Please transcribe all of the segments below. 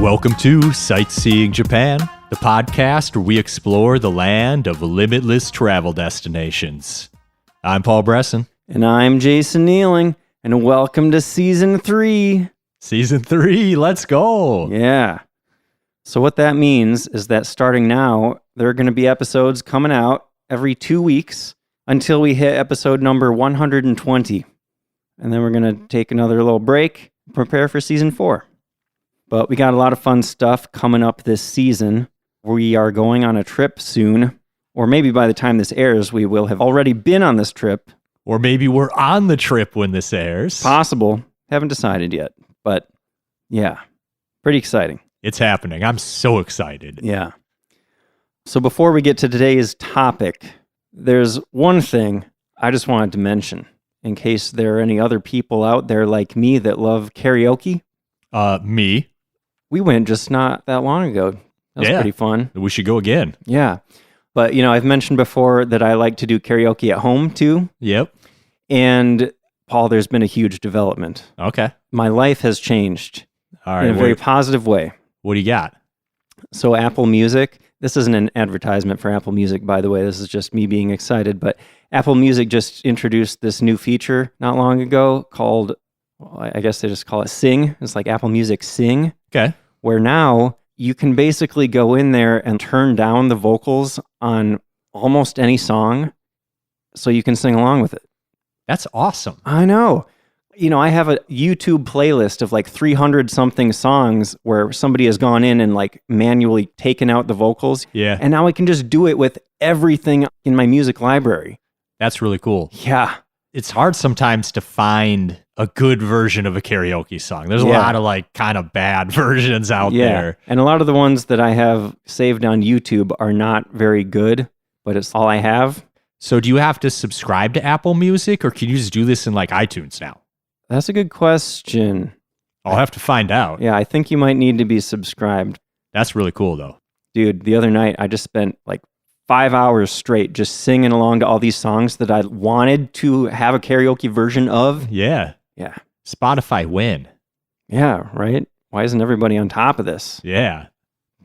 Welcome to Sightseeing Japan, the podcast where we explore the land of limitless travel destinations. I'm Paul Bresson. And I'm Jason Nealing, and welcome to Season 3. Season 3, let's go! Yeah. So what that means is that starting now, there are going to be episodes coming out every 2 weeks until we hit episode number 120. And then we're going to take another little break, prepare for Season 4. But we got a lot of fun stuff coming up this season. We are going on a trip soon, or maybe by the time this airs, we will have already been on this trip. Or maybe we're on the trip when this airs. Possible. Haven't decided yet. But yeah, pretty exciting. It's happening. I'm so excited. Yeah. So before we get to today's topic, there's one thing I just wanted to mention in case there are any other people out there like me that love karaoke. Me. We went just not that long ago. That was pretty fun. We should go again. Yeah. But, I've mentioned before that I like to do karaoke at home too. Yep. And Paul, there's been a huge development. Okay. My life has changed All right. in a very positive way. What do you got? So Apple Music, this isn't an advertisement for Apple Music, by the way. This is just me being excited. But Apple Music just introduced this new feature not long ago called, well, I guess they just call it Sing. It's like Apple Music Sing. Okay. Where now you can basically go in there and turn down the vocals on almost any song so you can sing along with it. That's awesome. I know. I have a YouTube playlist of like 300 something songs where somebody has gone in and like manually taken out the vocals. Yeah. And now I can just do it with everything in my music library. That's really cool. Yeah. It's hard sometimes to find a good version of a karaoke song. There's a lot of like kind of bad versions out there. And a lot of the ones that I have saved on YouTube are not very good, but it's all I have. So do you have to subscribe to Apple Music or can you just do this in like iTunes now? That's a good question. I'll have to find out. Yeah, I think you might need to be subscribed. That's really cool though. Dude, the other night I just spent like 5 hours straight just singing along to all these songs that I wanted to have a karaoke version of. Yeah. Yeah. Spotify win. Yeah, right? Why isn't everybody on top of this? Yeah.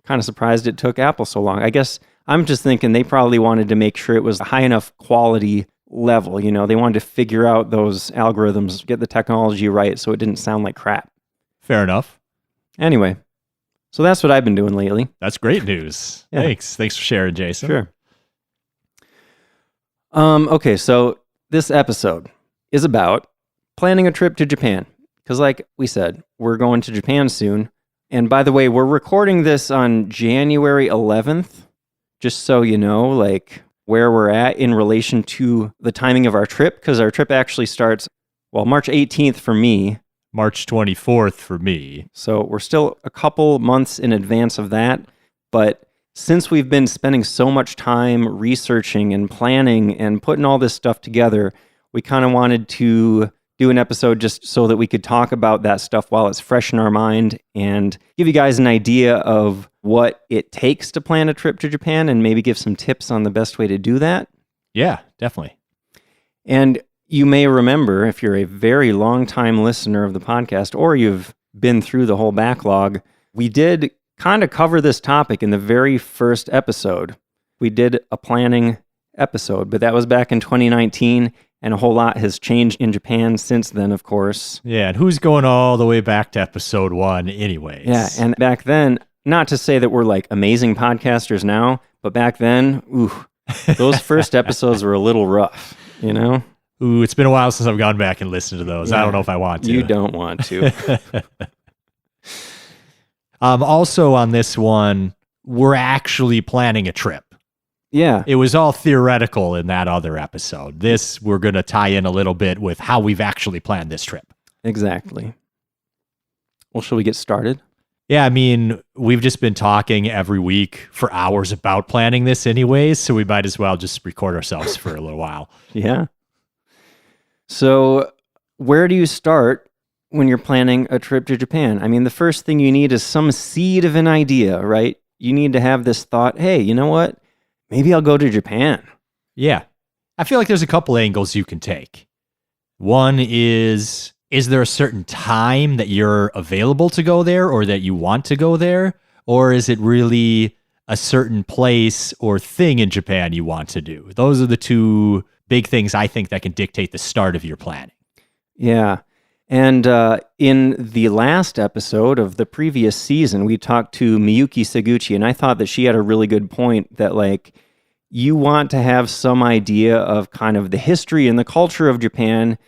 Kind of surprised it took Apple so long. I guess I'm just thinking they probably wanted to make sure it was a high enough quality level. They wanted to figure out those algorithms, get the technology right so it didn't sound like crap. Fair enough. Anyway, so that's what I've been doing lately. That's great news. Yeah. Thanks for sharing, Jason. Sure. Okay, so this episode is about planning a trip to Japan. Because like we said, we're going to Japan soon. And by the way, we're recording this on January 11th, just so you know, like where we're at in relation to the timing of our trip. Because our trip actually starts, March 18th for me. March 24th for me. So we're still a couple months in advance of that. But since we've been spending so much time researching and planning and putting all this stuff together, we kind of wanted to do an episode just so that we could talk about that stuff while it's fresh in our mind and give you guys an idea of what it takes to plan a trip to Japan and maybe give some tips on the best way to do that. Yeah, definitely. And you may remember, if you're a very long-time listener of the podcast or you've been through the whole backlog, we did kind of cover this topic in the very first episode. We did a planning episode, but that was back in 2019, and a whole lot has changed in Japan since then, of course. Yeah, and who's going all the way back to episode 1 anyways? Yeah, and back then, not to say that we're like amazing podcasters now, but back then, those first episodes were a little rough, Ooh, it's been a while since I've gone back and listened to those. Yeah, I don't know if I want to. You don't want to. Also on this one, we're actually planning a trip. Yeah. It was all theoretical in that other episode. This, we're going to tie in a little bit with how we've actually planned this trip. Exactly. Well, shall we get started? Yeah, I mean, we've just been talking every week for hours about planning this anyways, so we might as well just record ourselves for a little while. Yeah. So, where do you start when you're planning a trip to Japan? I mean, the first thing you need is some seed of an idea, right? You need to have this thought, hey, you know what? Maybe I'll go to Japan. Yeah. I feel like there's a couple angles you can take. One is is there a certain time that you're available to go there or that you want to go there? Or is it really a certain place or thing in Japan you want to do? Those are the two big things I think that can dictate the start of your planning. Yeah. And in the last episode of the previous season, we talked to Miyuki Seguchi, and I thought that she had a really good point that, like, you want to have some idea of kind of the history and the culture of Japan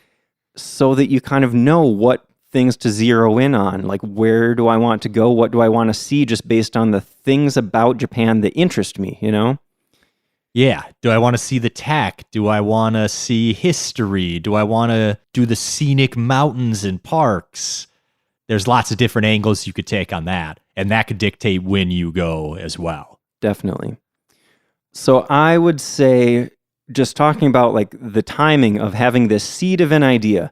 so that you kind of know what things to zero in on. Like, where do I want to go? What do I want to see just based on the things about Japan that interest me, you know? Yeah. Do I want to see the tech? Do I want to see history? Do I want to do the scenic mountains and parks? There's lots of different angles you could take on that, and that could dictate when you go as well. Definitely. So I would say, just talking about like the timing of having this seed of an idea,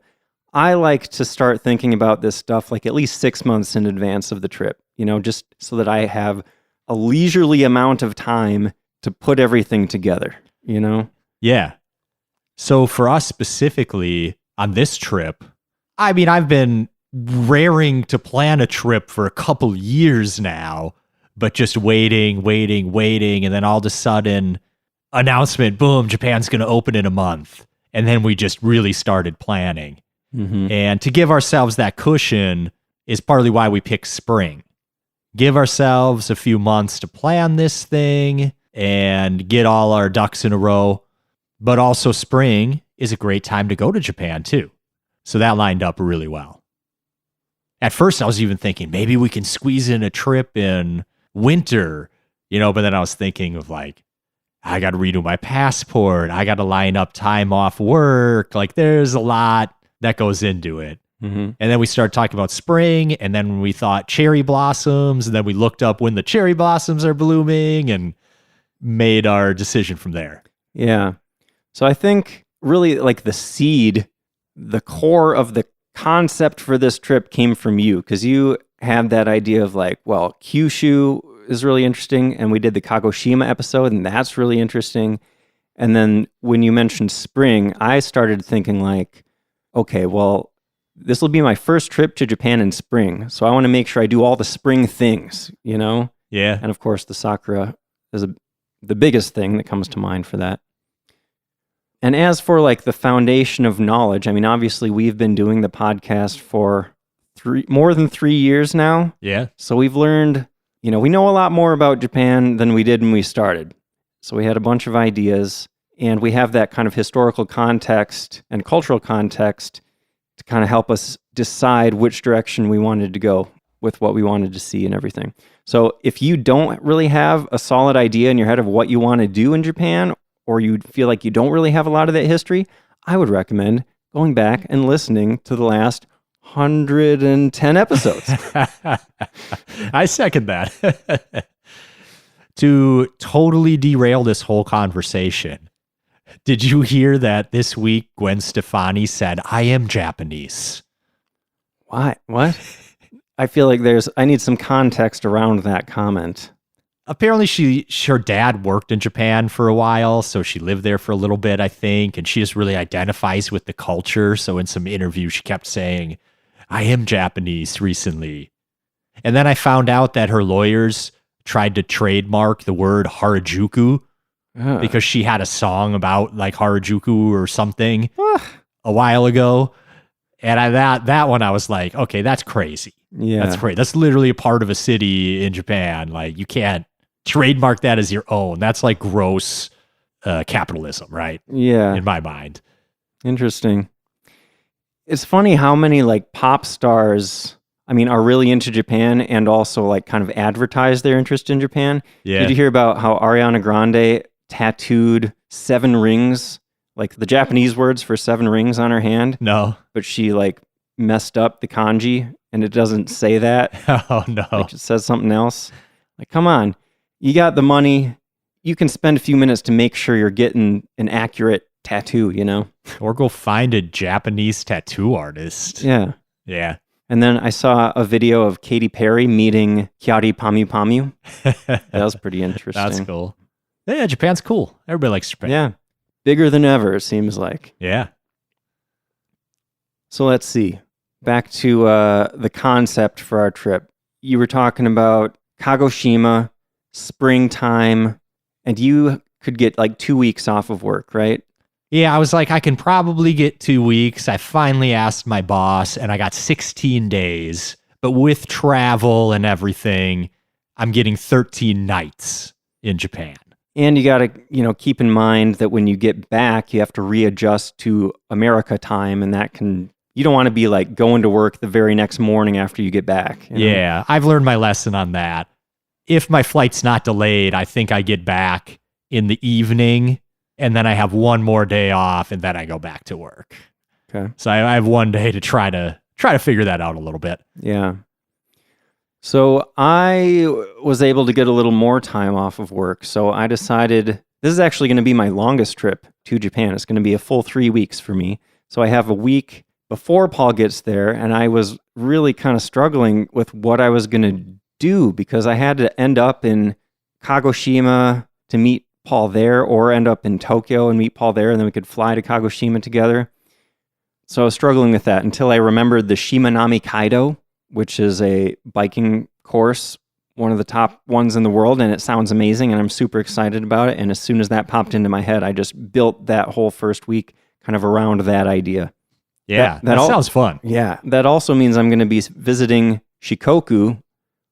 I like to start thinking about this stuff like at least 6 months in advance of the trip, you know, just so that I have a leisurely amount of time to put everything together, you know? Yeah. So for us specifically on this trip, I mean, I've been raring to plan a trip for a couple years now, but just waiting. And then all of a sudden, announcement, boom, Japan's going to open in a month. And then we just really started planning. Mm-hmm. And to give ourselves that cushion is partly why we picked spring. Give ourselves a few months to plan this thing and get all our ducks in a row. But also spring is a great time to go to Japan too. So that lined up really well. At first I was even thinking maybe we can squeeze in a trip in winter, you know, but then I was thinking of like, I got to redo my passport. I got to line up time off work. Like there's a lot that goes into it. Mm-hmm. And then we started talking about spring, and then we thought cherry blossoms, and then we looked up when the cherry blossoms are blooming and made our decision from there. Yeah. So I think really like the seed, the core of the concept for this trip came from you, because you had that idea of like, well, Kyushu is really interesting, and we did the Kagoshima episode, and that's really interesting. And then when you mentioned spring, I started thinking like, okay, well, this will be my first trip to Japan in spring, so I want to make sure I do all the spring things, you know? Yeah. And of course, the sakura is the biggest thing that comes to mind for that. And as for like the foundation of knowledge, I mean, obviously we've been doing the podcast for more than 3 years now. Yeah. So we've learned, you know, we know a lot more about Japan than we did when we started. So we had a bunch of ideas, and we have that kind of historical context and cultural context to kind of help us decide which direction we wanted to go with what we wanted to see and everything. So if you don't really have a solid idea in your head of what you want to do in Japan, or you feel like you don't really have a lot of that history, I would recommend going back and listening to the last 110 episodes. I second that. To totally derail this whole conversation, did you hear that this week Gwen Stefani said, "I am Japanese"? Why? What? I feel like I need some context around that comment. Apparently her dad worked in Japan for a while, so she lived there for a little bit, I think, and she just really identifies with the culture. So in some interview, she kept saying, "I am Japanese" recently. And then I found out that her lawyers tried to trademark the word Harajuku because she had a song about like Harajuku or something a while ago. And that one, I was like, okay, that's crazy. Yeah. That's crazy. That's literally a part of a city in Japan. Like you can't trademark that as your own. That's like gross capitalism, right? Yeah. In my mind. Interesting. It's funny how many like pop stars, I mean, are really into Japan and also like kind of advertise their interest in Japan. Yeah. Did you hear about how Ariana Grande tattooed 7 rings, like the Japanese words for 7 rings on her hand? No. But she like messed up the kanji and it doesn't say that. Oh, no. Like it says something else. Like, come on, you got the money. You can spend a few minutes to make sure you're getting an accurate tattoo, you know? Or go find a Japanese tattoo artist. Yeah. Yeah. And then I saw a video of Katy Perry meeting Kyari Pamu Pamu. That was pretty interesting. That's cool. Yeah, Japan's cool. Everybody likes Japan. Yeah. Bigger than ever, it seems like. Yeah. So let's see. back to the concept for our trip. You were talking about Kagoshima, springtime, and you could get like 2 weeks off of work, right? Yeah, I was like, I can probably get 2 weeks. I finally asked my boss, and I got 16 days. But with travel and everything, I'm getting 13 nights in Japan. And you got to, keep in mind that when you get back, you have to readjust to America time, and you don't want to be like going to work the very next morning after you get back. Yeah, I've learned my lesson on that. If my flight's not delayed, I think I get back in the evening, and then I have one more day off, and then I go back to work. Okay. So I have one day to try to figure that out a little bit. Yeah. So I was able to get a little more time off of work. So I decided this is actually going to be my longest trip to Japan. It's going to be a full 3 weeks for me. So I have a week before Paul gets there, and I was really kind of struggling with what I was going to do because I had to end up in Kagoshima to meet Paul there, or end up in Tokyo and meet Paul there, and then we could fly to Kagoshima together. So I was struggling with that until I remembered the Shimanami Kaido, which is a biking course, one of the top ones in the world, and it sounds amazing, and I'm super excited about it. And as soon as that popped into my head, I just built that whole first week kind of around that idea. Yeah, that sounds fun. Yeah, that also means I'm going to be visiting Shikoku,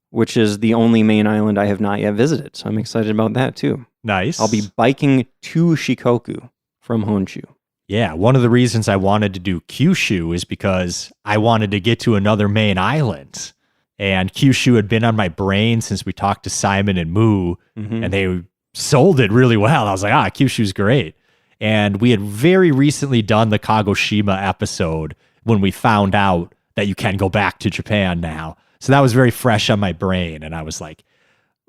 which is the only main island I have not yet visited. So I'm excited about that too. Nice. I'll be biking to Shikoku from Honshu. Yeah, one of the reasons I wanted to do Kyushu is because I wanted to get to another main island. And Kyushu had been on my brain since we talked to Simon and Moo, and they sold it really well. I was like, Kyushu's great. And we had very recently done the Kagoshima episode when we found out that you can go back to Japan now. So that was very fresh on my brain. And I was like,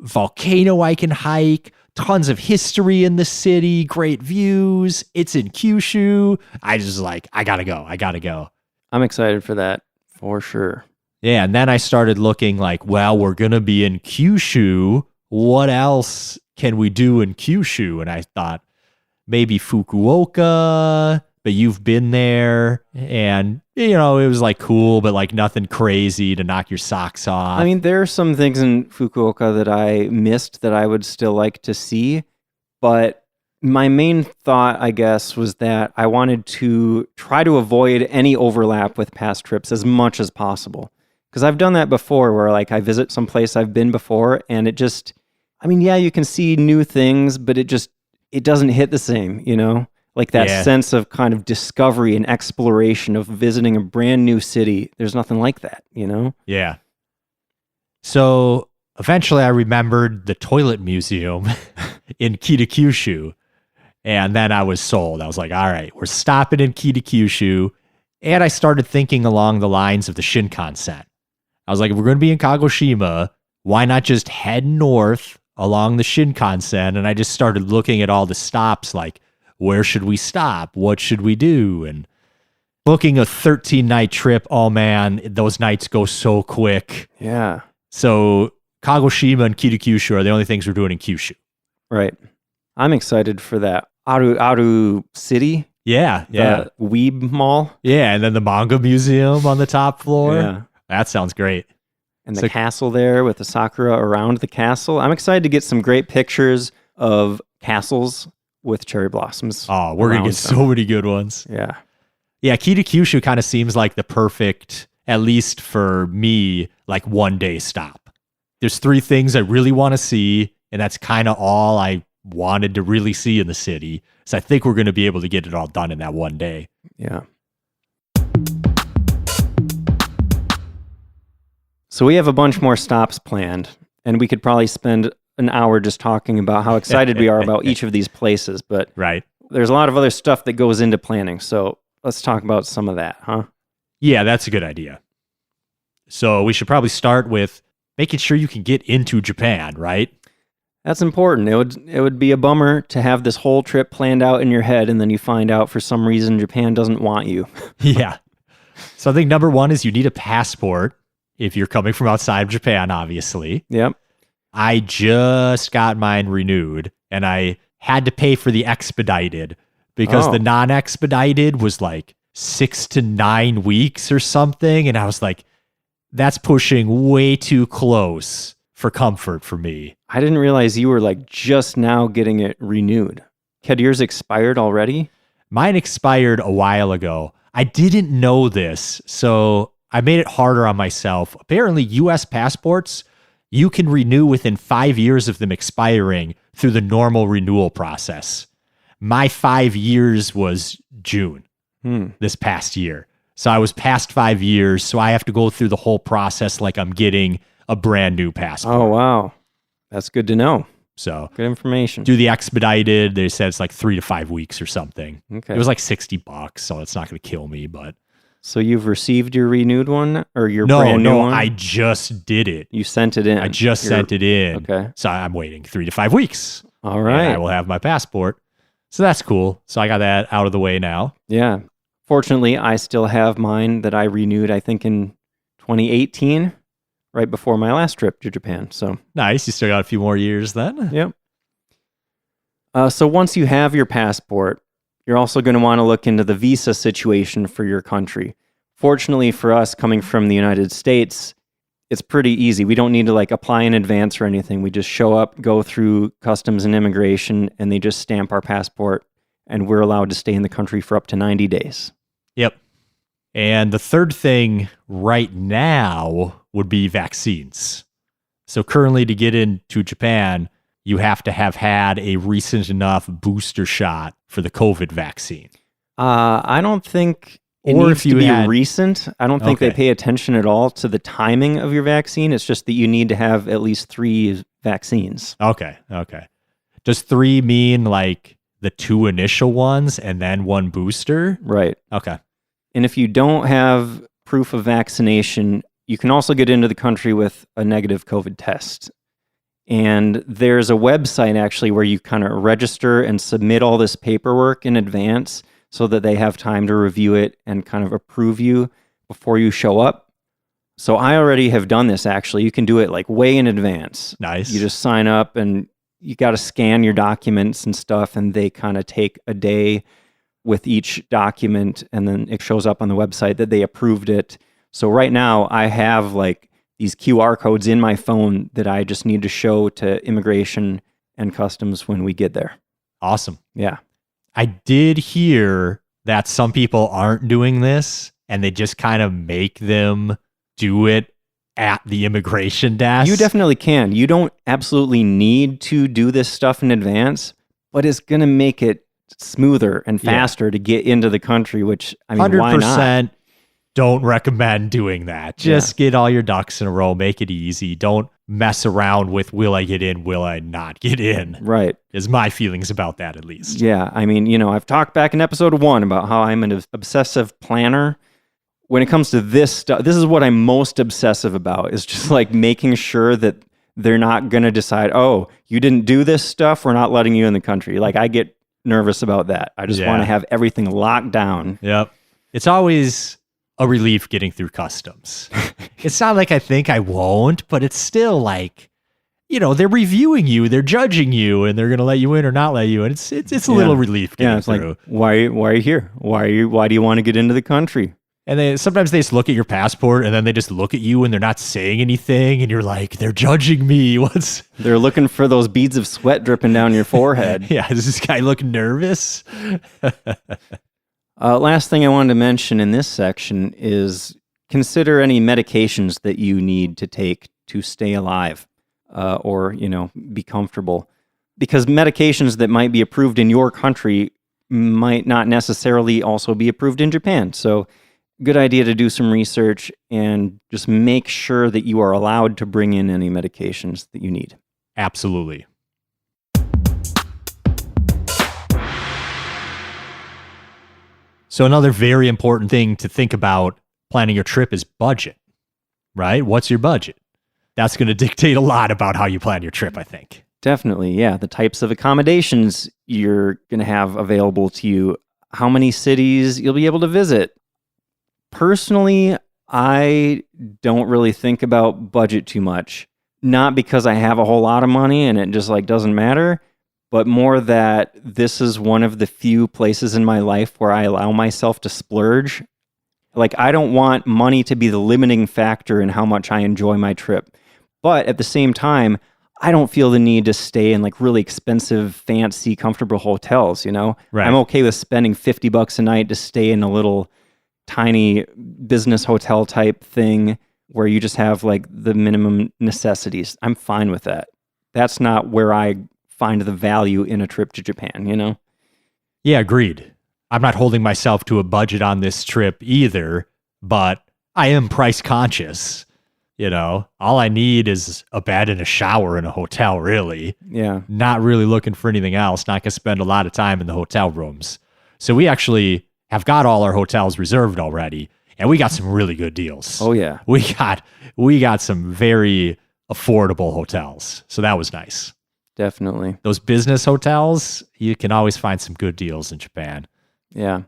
volcano I can hike, tons of history in the city, great views. It's in Kyushu. I gotta go. I'm excited for that, for sure. Yeah, and then I started looking like, well, we're going to be in Kyushu. What else can we do in Kyushu? And I thought maybe Fukuoka, but you've been there. And, it was like cool, but like nothing crazy to knock your socks off. I mean, there are some things in Fukuoka that I missed that I would still like to see. But my main thought, I guess, was that I wanted to try to avoid any overlap with past trips as much as possible. Because I've done that before where like I visit some place I've been before and it just, you can see new things, but it doesn't hit the same, Like that sense of kind of discovery and exploration of visiting a brand new city. There's nothing like that, Yeah. So eventually I remembered the toilet museum in Kitakyushu. And then I was sold. I was like, all right, we're stopping in Kitakyushu. And I started thinking along the lines of the Shinkansen. I was like, if we're going to be in Kagoshima, why not just head north along the Shinkansen? And I just started looking at all the stops, like, where should we stop? What should we do? And booking a 13-night trip, oh man, those nights go so quick. Yeah. So Kagoshima and Kitakyushu are the only things we're doing in Kyushu. Right. I'm excited for that. Aru City. Yeah. The Weeb Mall. Yeah, and then the manga museum on the top floor. Yeah. That sounds great. And the castle there with the sakura around the castle. I'm excited to get some great pictures of castles with cherry blossoms. Oh, we're going to get so many good ones. Yeah. Yeah, Kitakyushu kind of seems like the perfect, at least for me, like one-day stop. There's 3 things I really want to see, and that's kind of all I wanted to really see in the city. So I think we're going to be able to get it all done in that one day. Yeah. So we have a bunch more stops planned, and we could probably spend an hour just talking about how excited we are about each of these places. But right. There's a lot of other stuff that goes into planning. So let's talk about some of that, huh? Yeah, that's a good idea. So we should probably start with making sure you can get into Japan, right? That's important. It would be a bummer to have this whole trip planned out in your head and then you find out for some reason Japan doesn't want you. Yeah. So I think number 1 is you need a passport if you're coming from outside of Japan, obviously. Yep. I just got mine renewed and I had to pay for the expedited because the non-expedited was like 6 to 9 weeks or something. And I was like, that's pushing way too close for comfort for me. I didn't realize you were like just now getting it renewed. Had yours expired already? Mine expired a while ago. I didn't know this, so I made it harder on myself. Apparently, US passports, you can renew within 5 years of them expiring through the normal renewal process. My 5 years was June this past year. So I was past 5 years, so I have to go through the whole process like I'm getting a brand new passport. Oh, wow. That's good to know. So good information. Do the expedited. They said it's like 3 to 5 weeks or something. Okay. It was like $60, so it's not going to kill me, but. So you've received your renewed one or your brand new one? No, I just did it. You sent it in. I just sent it in. Okay. So I'm waiting 3 to 5 weeks. All right. And I will have my passport. So that's cool. So I got that out of the way now. Yeah. Fortunately, I still have mine that I renewed, I think, in 2018, right before my last trip to Japan. So nice. You still got a few more years then. Yep. So once you have your passport, you're also going to want to look into the visa situation for your country. Fortunately for us, coming from the United States, it's pretty easy. We don't need to like apply in advance or anything. We just show up, go through customs and immigration, and they just stamp our passport, and we're allowed to stay in the country for up to 90 days. Yep. And the third thing right now would be vaccines. So currently to get into Japan, you have to have had a recent enough booster shot for the COVID vaccine. I don't think it Or needs if you to be had- recent. I don't think they Okay. pay attention at all to the timing of your vaccine. It's just that you need to have at least 3 vaccines. Okay. Does 3 mean like the 2 initial ones and then 1 booster? Right. Okay. And if you don't have proof of vaccination, you can also get into the country with a negative COVID test. And there's a website actually where you kind of register and submit all this paperwork in advance so that they have time to review it and kind of approve you before you show up. So I already have done this actually. You can do it like way in advance. Nice. You just sign up and you got to scan your documents and stuff, and they kind of take a day with each document, and then it shows up on the website that they approved it. So right now I have like these QR codes in my phone that I just need to show to immigration and customs when we get there. Awesome. Yeah. I did hear that some people aren't doing this and they just kind of make them do it at the immigration desk. You definitely can. You don't absolutely need to do this stuff in advance, but it's going to make it smoother and faster to get into the country, which, I mean, 100% why not? don't recommend doing that. Just get all your ducks in a row. Make it easy. Don't mess around with, will I get in? Will I not get in? Right. Is my feelings about that, at least. Yeah. I mean, I've talked back in episode 1 about how I'm an obsessive planner. When it comes to this stuff, this is what I'm most obsessive about, is just like making sure that they're not going to decide, oh, you didn't do this stuff, we're not letting you in the country. Like, I get nervous about that. I just want to have everything locked down. Yep. It's always a relief getting through customs. It's not like I think I won't, but it's still like, they're reviewing you, they're judging you, and they're going to let you in or not let you in. It's a little relief getting it's through. like, why are you here? Why do you want to get into the country? And sometimes they just look at your passport and then they just look at you and they're not saying anything. And you're like, they're judging me. They're looking for those beads of sweat dripping down your forehead. Yeah. Does this guy look nervous? Last thing I wanted to mention in this section is consider any medications that you need to take to stay alive or be comfortable. Because medications that might be approved in your country might not necessarily also be approved in Japan. So good idea to do some research and just make sure that you are allowed to bring in any medications that you need. Absolutely. So another very important thing to think about planning your trip is budget, right? What's your budget? That's going to dictate a lot about how you plan your trip, I think. Definitely, yeah. The types of accommodations you're going to have available to you, how many cities you'll be able to visit. Personally, I don't really think about budget too much. Not because I have a whole lot of money and it just like doesn't matter, but more that this is one of the few places in my life where I allow myself to splurge. Like, I don't want money to be the limiting factor in how much I enjoy my trip. But at the same time, I don't feel the need to stay in like really expensive, fancy, comfortable hotels, you know? Right. I'm okay with spending $50 a night to stay in a little tiny business hotel type thing where you just have like the minimum necessities. I'm fine with that. That's not where I find the value in a trip to Japan, you know? Yeah, agreed. I'm not holding myself to a budget on this trip either, but I am price conscious. You know, all I need is a bed and a shower in a hotel, really. Yeah. Not really looking for anything else. Not going to spend a lot of time in the hotel rooms. So we actually have got all our hotels reserved already, and we got some really good deals. Oh, yeah. We got some very affordable hotels. So that was nice. Definitely. Those business hotels, you can always find some good deals in Japan. Yeah.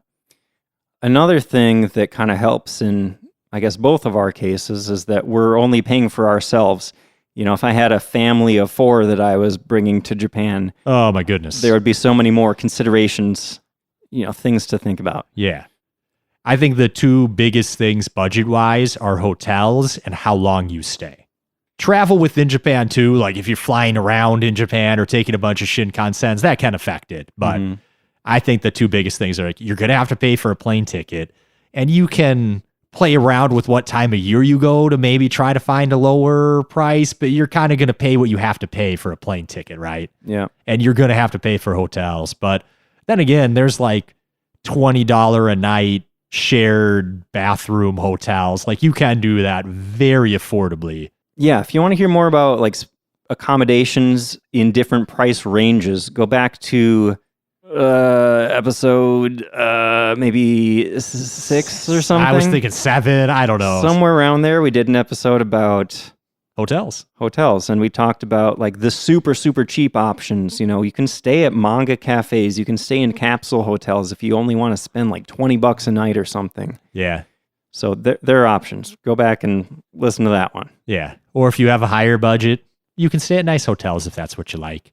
Another thing that kind of helps in, I guess, both of our cases is that we're only paying for ourselves. You know, if I had a family of 4 that I was bringing to Japan, oh my goodness, there would be so many more considerations, you know, things to think about. Yeah. I think the 2 biggest things budget-wise are hotels and how long you stay. Travel within Japan too, like if you're flying around in Japan or taking a bunch of Shinkansens, that can affect it. But I think the 2 biggest things are like, you're going to have to pay for a plane ticket, and you can play around with what time of year you go to maybe try to find a lower price, but you're kind of going to pay what you have to pay for a plane ticket, right? Yeah. And you're going to have to pay for hotels. But then again, there's like $20 a night shared bathroom hotels. Like, you can do that very affordably. Yeah. If you want to hear more about like accommodations in different price ranges, go back to episode maybe 6 or something. I was thinking 7. I don't know. Somewhere around there, we did an episode about hotels, and we talked about like the super, super cheap options. You know, you can stay at manga cafes, you can stay in capsule hotels if you only want to spend like $20 a night or something. Yeah. So there are options. Go back and listen to that one. Yeah. Or if you have a higher budget, you can stay at nice hotels if that's what you like.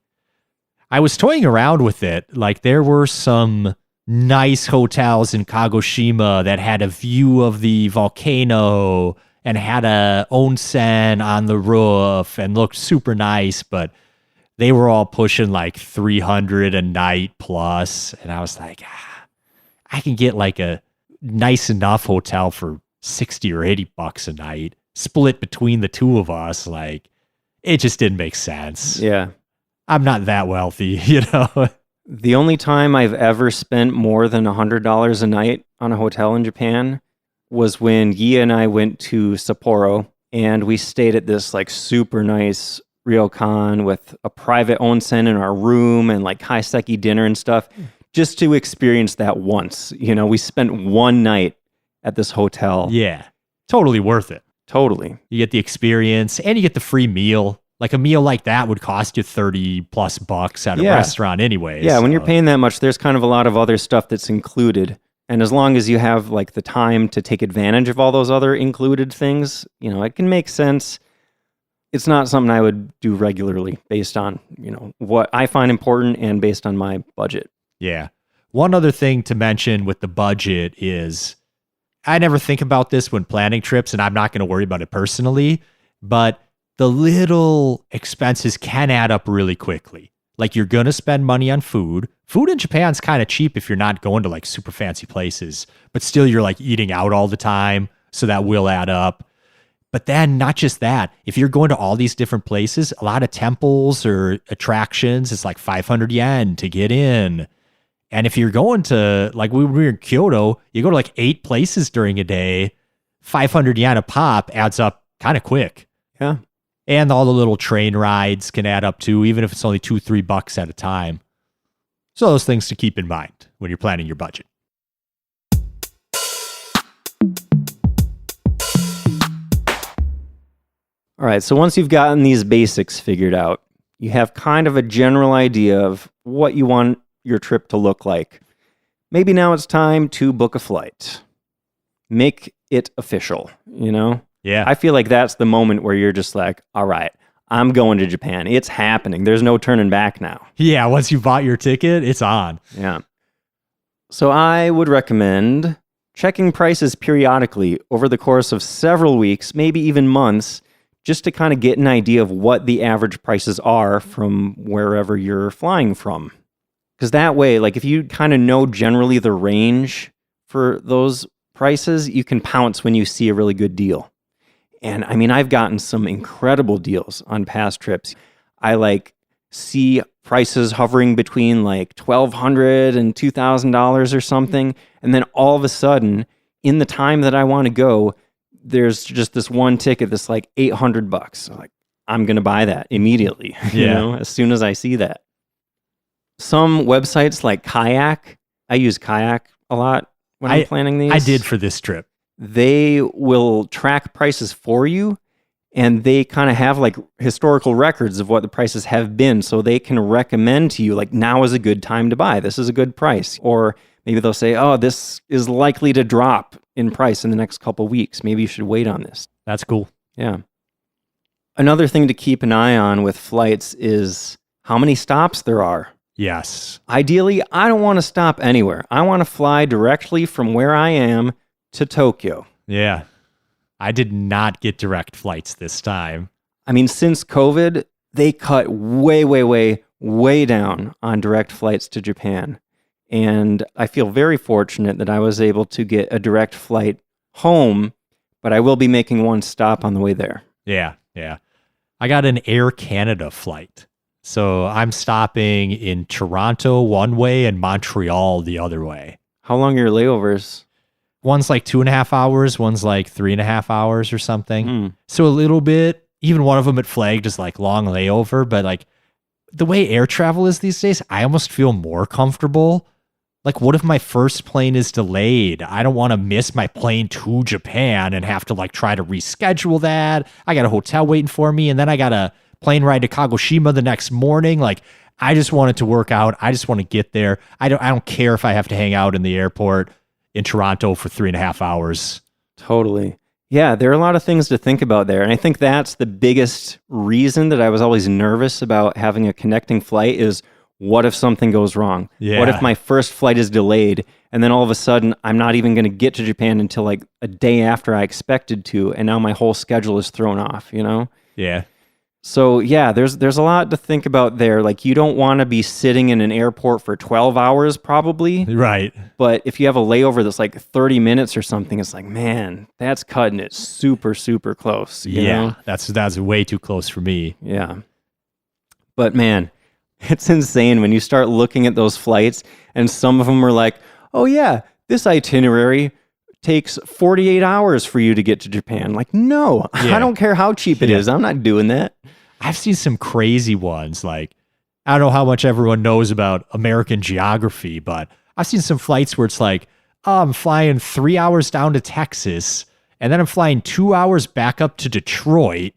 I was toying around with it. Like, there were some nice hotels in Kagoshima that had a view of the volcano and had a onsen on the roof and looked super nice, but they were all pushing like $300 a night plus. And I was like, I can get like a nice enough hotel for $60 or $80 a night, split between the 2 of us. Like, it just didn't make sense. Yeah. I'm not that wealthy, you know? The only time I've ever spent more than $100 a night on a hotel in Japan was when Yi and I went to Sapporo, and we stayed at this like super nice ryokan with a private onsen in our room and like kaiseki dinner and stuff, just to experience that once. You know, we spent one night at this hotel. Yeah. Totally worth it. Totally. You get the experience and you get the free meal. Like, a meal like that would cost you $30+ at a restaurant anyways. Yeah, when you're paying that much, there's kind of a lot of other stuff that's included. And as long as you have like the time to take advantage of all those other included things, you know, it can make sense. It's not something I would do regularly based on, you know, what I find important and based on my budget. Yeah. One other thing to mention with the budget is, I never think about this when planning trips, and I'm not going to worry about it personally, but the little expenses can add up really quickly. Like, you're going to spend money on food. Food in Japan's kind of cheap if you're not going to like super fancy places, but still you're like eating out all the time. So that will add up. But then not just that, if you're going to all these different places, a lot of temples or attractions, it's like 500 yen to get in. And if you're going to, like, we were in Kyoto, you go to like 8 places during a day, 500 yen a pop adds up kind of quick. Yeah. And all the little train rides can add up too, even if it's only $2-3 at a time. So those things to keep in mind when you're planning your budget. All right, so once you've gotten these basics figured out, you have kind of a general idea of what you want your trip to look like. Maybe now it's time to book a flight. Make it official, you know? Yeah. I feel like that's the moment where you're just like, all right, I'm going to Japan. It's happening. There's no turning back now. Yeah, once you bought your ticket, it's on. Yeah. So I would recommend checking prices periodically over the course of several weeks, maybe even months, just to kind of get an idea of what the average prices are from wherever you're flying from. Because that way, like if you kind of know generally the range for those prices, you can pounce when you see a really good deal. And I mean, I've gotten some incredible deals on past trips. I like see prices hovering between like $1,200 and $2,000 or something. And then all of a sudden, in the time that I want to go, there's just this one ticket that's like $800. So like, I'm going to buy that immediately, as soon as I see that. Some websites like Kayak, I use Kayak a lot when I'm planning these. I did for this trip. They will track prices for you, and they kind of have like historical records of what the prices have been, so they can recommend to you like, now is a good time to buy. This is a good price. Or maybe they'll say, oh, this is likely to drop in price in the next couple weeks. Maybe you should wait on this. That's cool. Yeah. Another thing to keep an eye on with flights is how many stops there are. Yes. Ideally, I don't want to stop anywhere. I want to fly directly from where I am to Tokyo. Yeah. I did not get direct flights this time. I mean, since COVID, they cut way down on direct flights to Japan. And I feel very fortunate that I was able to get a direct flight home, but I will be making one stop on the way there. Yeah. I got an Air Canada flight. So I'm stopping in Toronto one way and Montreal the other way. How long are your layovers? One's like 2.5 hours, one's like 3.5 hours or something. So a little bit, even one of them it flagged as like long layover, but like the way air travel is these days, I almost feel more comfortable. Like, what if my first plane is delayed? I don't want to miss my plane to Japan and have to like try to reschedule that. I got a hotel waiting for me, and then I got a plane ride to Kagoshima the next morning. Like, I just want it to work out. I just want to get there. I don't care if I have to hang out in the airport in Toronto for 3.5 hours. Totally. Yeah, there are a lot of things to think about there. And I think that's the biggest reason that I was always nervous about having a connecting flight is, what if something goes wrong? Yeah. What if my first flight is delayed and then all of a sudden I'm not even going to get to Japan until like a day after I expected to, and now my whole schedule is thrown off, Yeah. So yeah, there's a lot to think about there. Like, you don't want to be sitting in an airport for 12 hours probably. Right. But if you have a layover that's like 30 minutes or something, it's like, man, that's cutting it super, super close. You know? That's way too close for me. Yeah. But man, it's insane when you start looking at those flights and some of them are like, oh yeah, this itinerary takes 48 hours for you to get to Japan. Like, no, I don't care how cheap it is. I'm not doing that. I've seen some crazy ones. Like, I don't know how much everyone knows about American geography, but I've seen some flights where it's like, oh, I'm flying 3 hours down to Texas, and then I'm flying 2 hours back up to Detroit,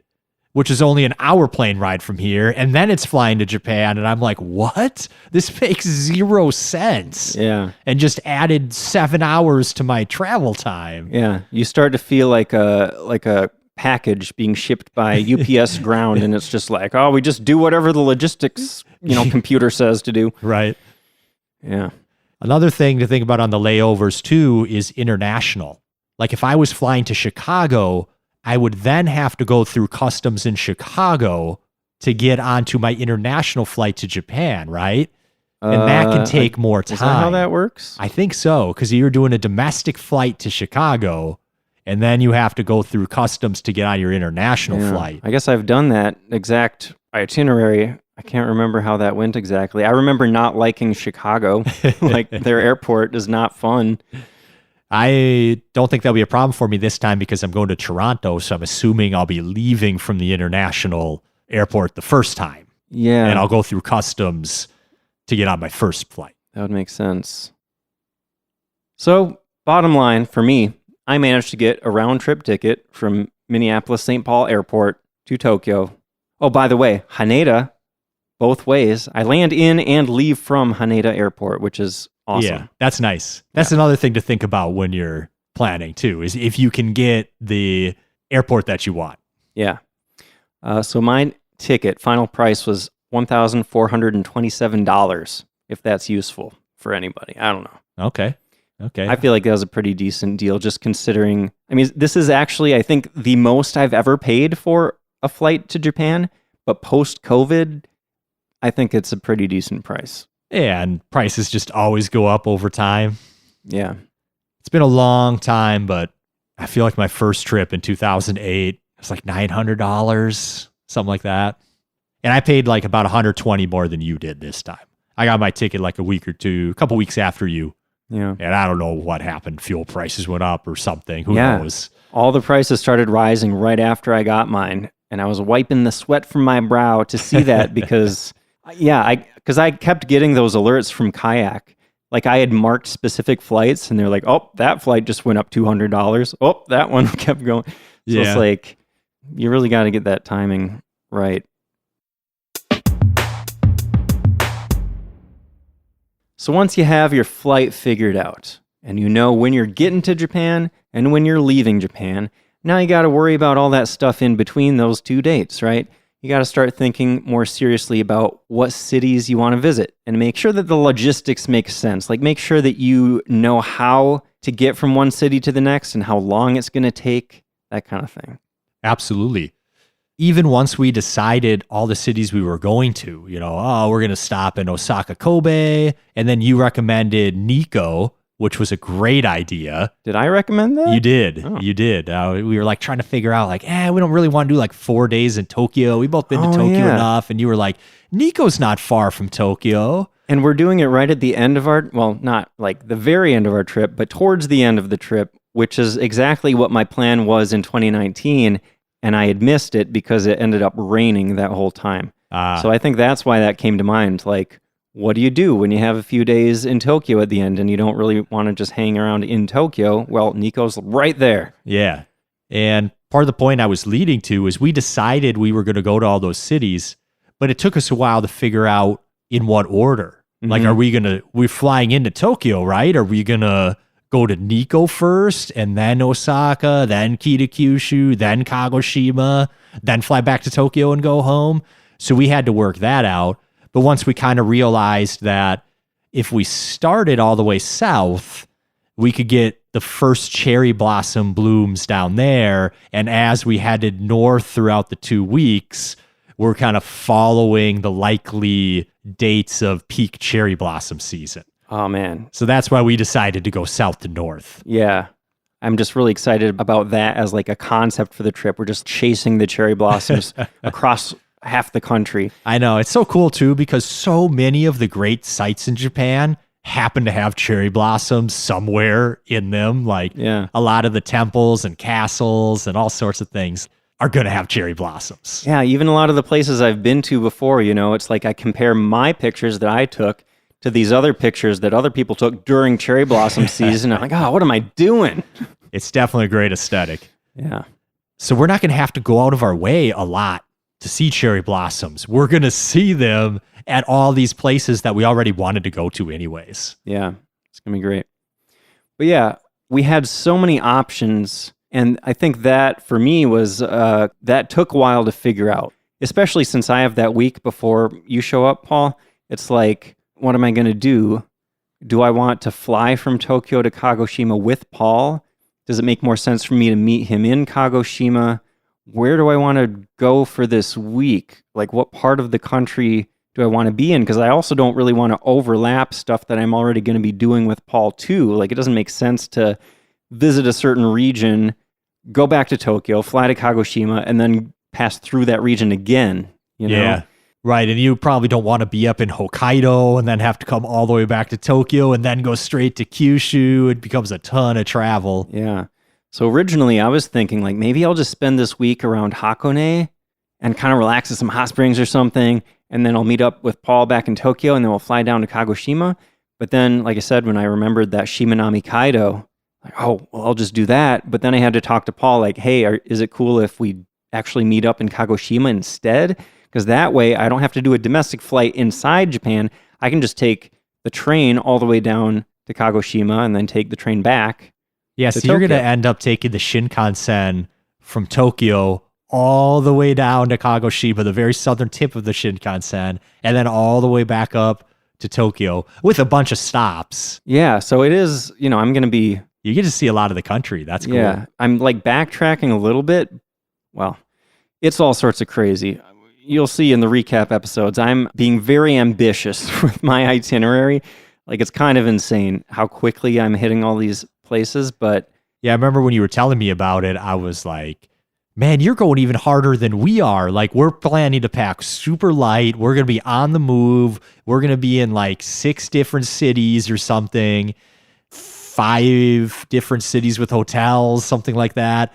which is only an hour plane ride from here, and then it's flying to Japan, and I'm like, what? This makes 0 sense. Yeah. And just added 7 hours to my travel time. Yeah. You start to feel like a package being shipped by UPS ground, and it's just like, oh, we just do whatever the logistics, computer says to do. Right. Yeah. Another thing to think about on the layovers too is international. Like, if I was flying to Chicago, I would then have to go through customs in Chicago to get onto my international flight to Japan, right? And that can take more time. Is that how that works? I think so, because you're doing a domestic flight to Chicago, and then you have to go through customs to get on your international flight. I guess I've done that exact itinerary. I can't remember how that went exactly. I remember not liking Chicago. Like, their airport is not fun. I don't think that'll be a problem for me this time because I'm going to Toronto, so I'm assuming I'll be leaving from the international airport the first time. Yeah. And I'll go through customs to get on my first flight. That would make sense. So, bottom line for me, I managed to get a round-trip ticket from Minneapolis-St. Paul Airport to Tokyo. Oh, by the way, Haneda, both ways. I land in and leave from Haneda Airport, which is awesome. Yeah, that's nice. That's another thing to think about when you're planning too, is if you can get the airport that you want. Yeah. So my ticket. Final price was $1,427, if that's useful for anybody. I don't know. Okay. I feel like that was a pretty decent deal, just considering. I mean, this is actually, I think, the most I've ever paid for a flight to Japan, but post-COVID, I think it's a pretty decent price. Yeah, and prices just always go up over time. Yeah. It's been a long time, but I feel like my first trip in 2008 was like $900, something like that. And I paid like about $120 more than you did this time. I got my ticket like a couple weeks after you. Yeah. And I don't know what happened. Fuel prices went up or something. Who knows? All the prices started rising right after I got mine. And I was wiping the sweat from my brow to see that because, I kept getting those alerts from Kayak. Like I had marked specific flights and they're like, oh, that flight just went up $200. Oh, that one kept going. So it's like, you really got to get that timing right. So once you have your flight figured out and you know when you're getting to Japan and when you're leaving Japan, now you got to worry about all that stuff in between those two dates, right? You got to start thinking more seriously about what cities you want to visit and make sure that the logistics make sense. Like make sure that you know how to get from one city to the next and how long it's going to take, that kind of thing. Absolutely. Even once we decided all the cities we were going to, we're going to stop in Osaka, Kobe, and then you recommended Nikko, which was a great idea. Did I recommend that? You did. Oh. You did. We were like trying to figure out like, we don't really want to do like 4 days in Tokyo. We both been to Tokyo enough. And you were like, Nikko's not far from Tokyo. And we're doing it right at the end of not like the very end of our trip, but towards the end of the trip, which is exactly what my plan was in 2019. And I had missed it because it ended up raining that whole time. So I think that's why that came to mind. Like, what do you do when you have a few days in Tokyo at the end and you don't really want to just hang around in Tokyo? Well, Nikko's right there. Yeah. And part of the point I was leading to is we decided we were going to go to all those cities, but it took us a while to figure out in what order. Mm-hmm. Like, we're flying into Tokyo, right? Are we going to go to Nikko first and then Osaka, then Kitakyushu, then Kagoshima, then fly back to Tokyo and go home? So we had to work that out. But once we kind of realized that if we started all the way south, we could get the first cherry blossom blooms down there. And as we headed north throughout the 2 weeks, we're kind of following the likely dates of peak cherry blossom season. Oh, man. So that's why we decided to go south to north. Yeah. I'm just really excited about that as like a concept for the trip. We're just chasing the cherry blossoms across half the country. I know. It's so cool, too, because so many of the great sites in Japan happen to have cherry blossoms somewhere in them. Like a lot of the temples and castles and all sorts of things are going to have cherry blossoms. Yeah, even a lot of the places I've been to before, it's like I compare my pictures that I took to these other pictures that other people took during cherry blossom season. I'm like, what am I doing? It's definitely a great aesthetic. Yeah. So we're not going to have to go out of our way a lot to see cherry blossoms. We're going to see them at all these places that we already wanted to go to anyways. Yeah, it's going to be great. But yeah, we had so many options. And I think that for me was, that took a while to figure out, especially since I have that week before you show up, Paul. It's like, what am I going to do? Do I want to fly from Tokyo to Kagoshima with Paul? Does it make more sense for me to meet him in Kagoshima? Where do I want to go for this week? Like, what part of the country do I want to be in? Because I also don't really want to overlap stuff that I'm already going to be doing with Paul too. Like, it doesn't make sense to visit a certain region, go back to Tokyo, fly to Kagoshima, and then pass through that region again. Yeah, right. And you probably don't want to be up in Hokkaido and then have to come all the way back to Tokyo and then go straight to Kyushu. It becomes a ton of travel. Yeah. So originally I was thinking like maybe I'll just spend this week around Hakone and kind of relax at some hot springs or something. And then I'll meet up with Paul back in Tokyo and then we'll fly down to Kagoshima. But then, like I said, when I remembered that Shimanami Kaido, like, I'll just do that. But then I had to talk to Paul like, hey, is it cool if we actually meet up in Kagoshima instead? Because that way I don't have to do a domestic flight inside Japan. I can just take the train all the way down to Kagoshima and then take the train back. Yeah, so you're going to end up taking the Shinkansen from Tokyo all the way down to Kagoshima, the very southern tip of the Shinkansen, and then all the way back up to Tokyo with a bunch of stops. Yeah, so it is, I'm going to be... You get to see a lot of the country. That's cool. Yeah, I'm like backtracking a little bit. Well, it's all sorts of crazy. You'll see in the recap episodes, I'm being very ambitious with my itinerary. Like, it's kind of insane how quickly I'm hitting all these places, but... Yeah, I remember when you were telling me about it, I was like, man, you're going even harder than we are. Like, we're planning to pack super light. We're going to be on the move. We're going to be in like 6 different cities or something, 5 different cities with hotels, something like that.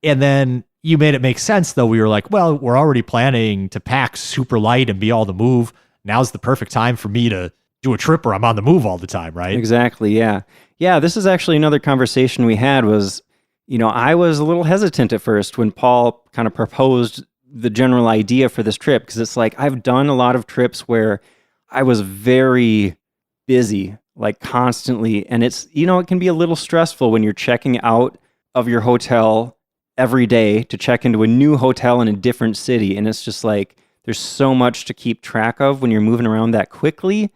And then you made it make sense, though. We were like, well, we're already planning to pack super light and be all the move. Now's the perfect time for me to do a trip where I'm on the move all the time, right? Exactly, yeah. Yeah, this is actually another conversation we had was, I was a little hesitant at first when Paul kind of proposed the general idea for this trip, because it's like I've done a lot of trips where I was very busy, like constantly, and it's, it can be a little stressful when you're checking out of your hotel every day to check into a new hotel in a different city, and it's just like there's so much to keep track of when you're moving around that quickly.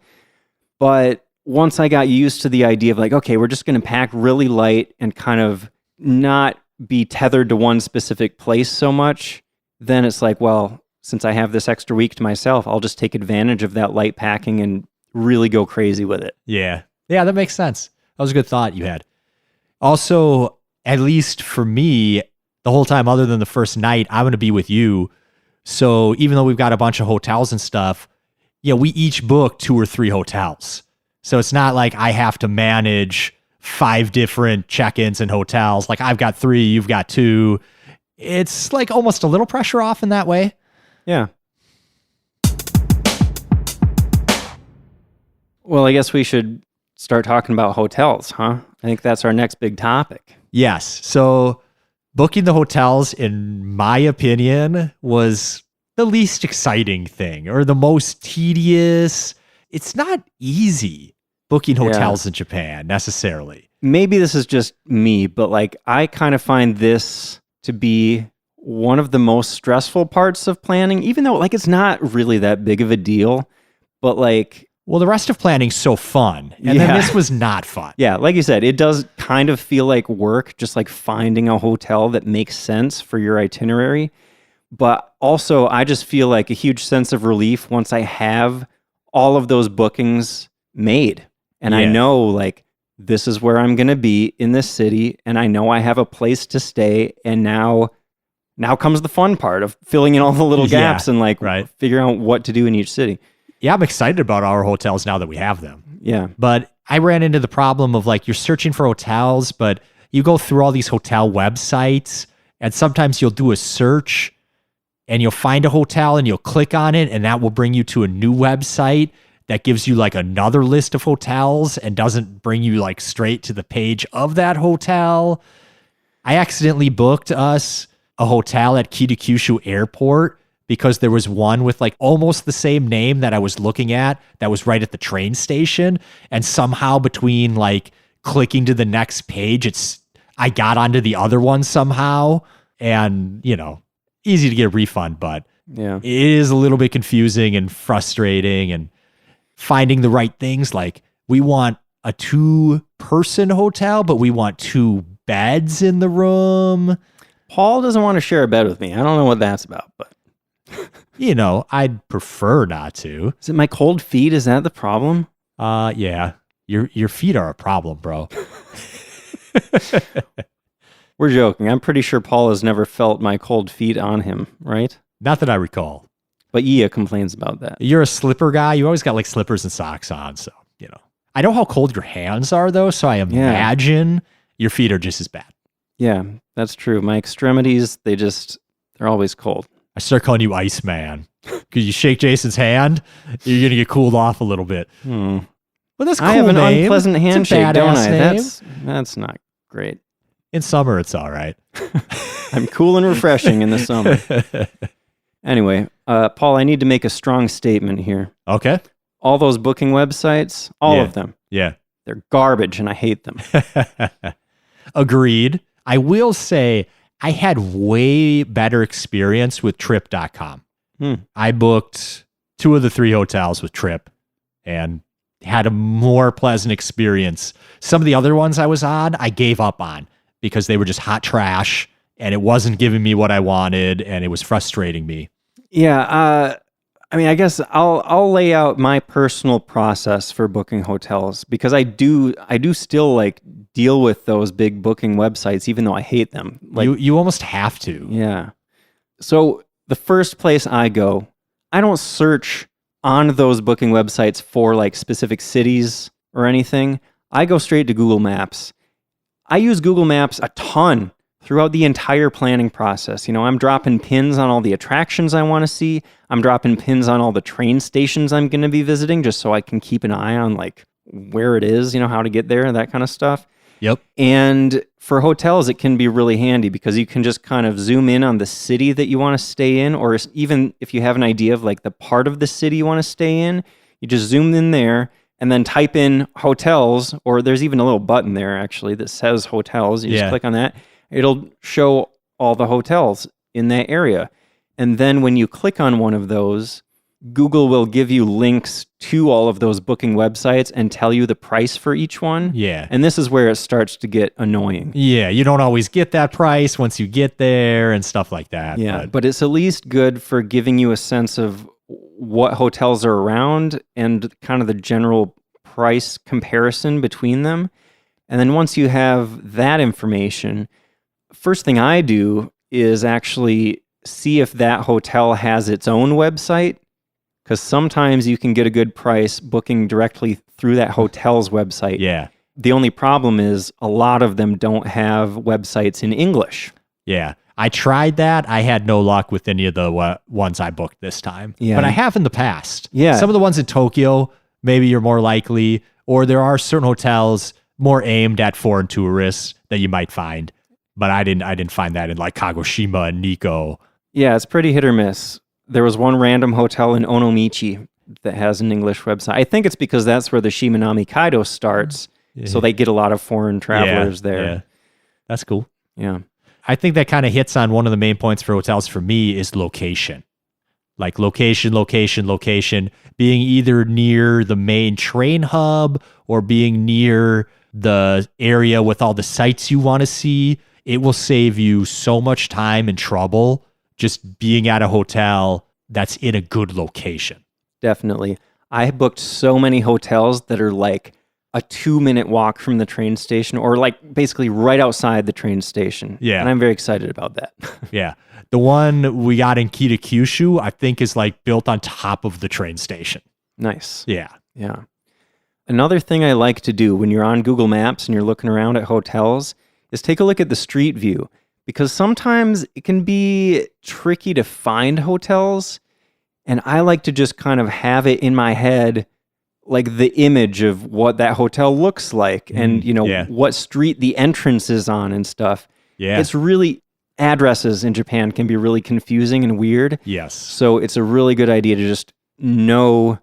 But once I got used to the idea of like, okay, we're just going to pack really light and kind of not be tethered to one specific place so much, then it's like, well, since I have this extra week to myself, I'll just take advantage of that light packing and really go crazy with it. Yeah. Yeah, that makes sense. That was a good thought you had. Also, at least for me, the whole time other than the first night, I'm going to be with you. So even though we've got a bunch of hotels and stuff, we each book 2 or 3 hotels. So it's not like I have to manage 5 different check-ins and hotels. Like I've got 3, you've got 2. It's like almost a little pressure off in that way. Yeah. Well, I guess we should start talking about hotels, huh? I think that's our next big topic. Yes. So booking the hotels, in my opinion, was the least exciting thing or the most tedious. It's not easy booking hotels in Japan necessarily. Maybe this is just me, but like I kind of find this to be one of the most stressful parts of planning, even though like it's not really that big of a deal, but like... Well, the rest of planning's so fun, and then this was not fun. Yeah, like you said, it does kind of feel like work, just like finding a hotel that makes sense for your itinerary. But also, I just feel like a huge sense of relief once I have all of those bookings made. And I know like this is where I'm going to be in this city, and I know I have a place to stay. And now comes the fun part of filling in all the little gaps and like figuring out what to do in each city. Yeah, I'm excited about our hotels now that we have them. Yeah. But I ran into the problem of like you're searching for hotels, but you go through all these hotel websites, and sometimes you'll do a search and you'll find a hotel and you'll click on it, and that will bring you to a new website that gives you like another list of hotels and doesn't bring you like straight to the page of that hotel. I accidentally booked us a hotel at Kitakyushu Airport because there was one with like almost the same name that I was looking at that was right at the train station. And somehow between like clicking to the next page, I got onto the other one somehow, and easy to get a refund, but it is a little bit confusing and frustrating, and finding the right things. Like we want a 2-person hotel, but we want 2 beds in the room. Paul doesn't want to share a bed with me. I don't know what that's about, but I'd prefer not to. Is it my cold feet? Is that the problem? Yeah. Your feet are a problem, bro. We're joking. I'm pretty sure Paul has never felt my cold feet on him, right? Not that I recall. But Iya complains about that. You're a slipper guy. You always got like slippers and socks on, so, I know how cold your hands are, though, so I imagine your feet are just as bad. Yeah, that's true. My extremities, they're always cold. I start calling you Iceman because you shake Jason's hand, you're going to get cooled off a little bit. Well, that's cool. I have an name. unpleasant handshake, don't I? Name. That's not great. In summer, it's all right. I'm cool and refreshing in the summer. Anyway, Paul, I need to make a strong statement here. Okay. All those booking websites, all of them. Yeah. They're garbage and I hate them. Agreed. I will say, I had way better experience with trip.com. I booked 2 of the 3 hotels with Trip and had a more pleasant experience. Some of the other ones I was on, I gave up on because they were just hot trash and it wasn't giving me what I wanted and it was frustrating me. Yeah, I mean, I guess I'll lay out my personal process for booking hotels because I do still like deal with those big booking websites, even though I hate them. Like, you almost have to. yeah. So the first place I go, I don't search on those booking websites for like specific cities or anything. I go straight to Google Maps. I use Google Maps a ton throughout the entire planning process. You know, I'm dropping pins on all the attractions I want to see. I'm dropping pins on all the train stations I'm going to be visiting just so I can keep an eye on like where it is, you know, how to get there and that kind of stuff. Yep. And for hotels, it can be really handy because you can just kind of zoom in on the city that you want to stay in, or even if you have an idea of like the part of the city you want to stay in, you just zoom in there and then type in hotels, or there's even a little button there actually that says hotels. You just click on that. It'll show all the hotels in that area. And then when you click on one of those, Google will give you links to all of those booking websites and tell you the price for each one. Yeah. And this is where it starts to get annoying. Yeah, you don't always get that price once you get there and stuff like that. Yeah, but it's at least good for giving you a sense of what hotels are around and kind of the general price comparison between them. And then once you have that information, first thing I do is actually see if that hotel has its own website, because sometimes you can get a good price booking directly through that hotel's website. Yeah. The only problem is a lot of them don't have websites in English. Yeah. I tried that. I had no luck with any of the ones I booked this time. Yeah. But I have in the past. Yeah. Some of the ones in Tokyo, maybe you're more likely, or there are certain hotels more aimed at foreign tourists that you might find. But I didn't find that in like Kagoshima and Nikko. Yeah, it's pretty hit or miss. There was one random hotel in Onomichi that has an English website. I think it's because that's where the Shimanami Kaido starts. Yeah. So they get a lot of foreign travelers there. Yeah. That's cool. Yeah. I think that kind of hits on one of the main points for hotels for me is location. Like location, being either near the main train hub or being near the area with all the sites you want to see. It will save you so much time and trouble just being at a hotel that's in a good location. Definitely. I booked so many hotels that are like a 2-minute walk from the train station or like basically right outside the train station. Yeah. And I'm very excited about that. Yeah. The one we got in Kitakyushu, I think is like built on top of the train station. Nice. Yeah. Yeah. Another thing I like to do when you're on Google Maps and you're looking around at hotels is take a look at the street view, because sometimes it can be tricky to find hotels. And I like to just kind of have it in my head, like the image of what that hotel looks like and, you know, what street the entrance is on and stuff. Yeah. It's really, addresses in Japan can be really confusing and weird. Yes. So it's a really good idea to just know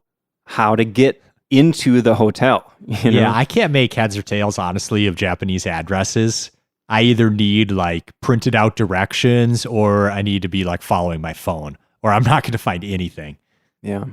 how to get into the hotel. You know? Yeah, I can't make heads or tails, honestly, of Japanese addresses. I either need like printed out directions or I need to be like following my phone or I'm not going to find anything. Yeah.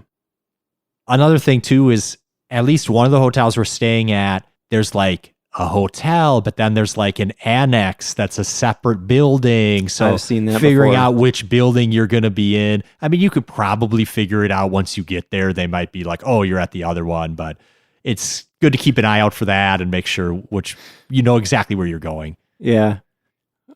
Another thing too is at least one of the hotels we're staying at, there's like a hotel, but then there's like an annex that's a separate building. So I've seen that figuring before. out which building you're going to be in. I mean, you could probably figure it out once you get there. They might be like, oh, you're at the other one, but it's good to keep an eye out for that and make sure which you know exactly where you're going. Yeah.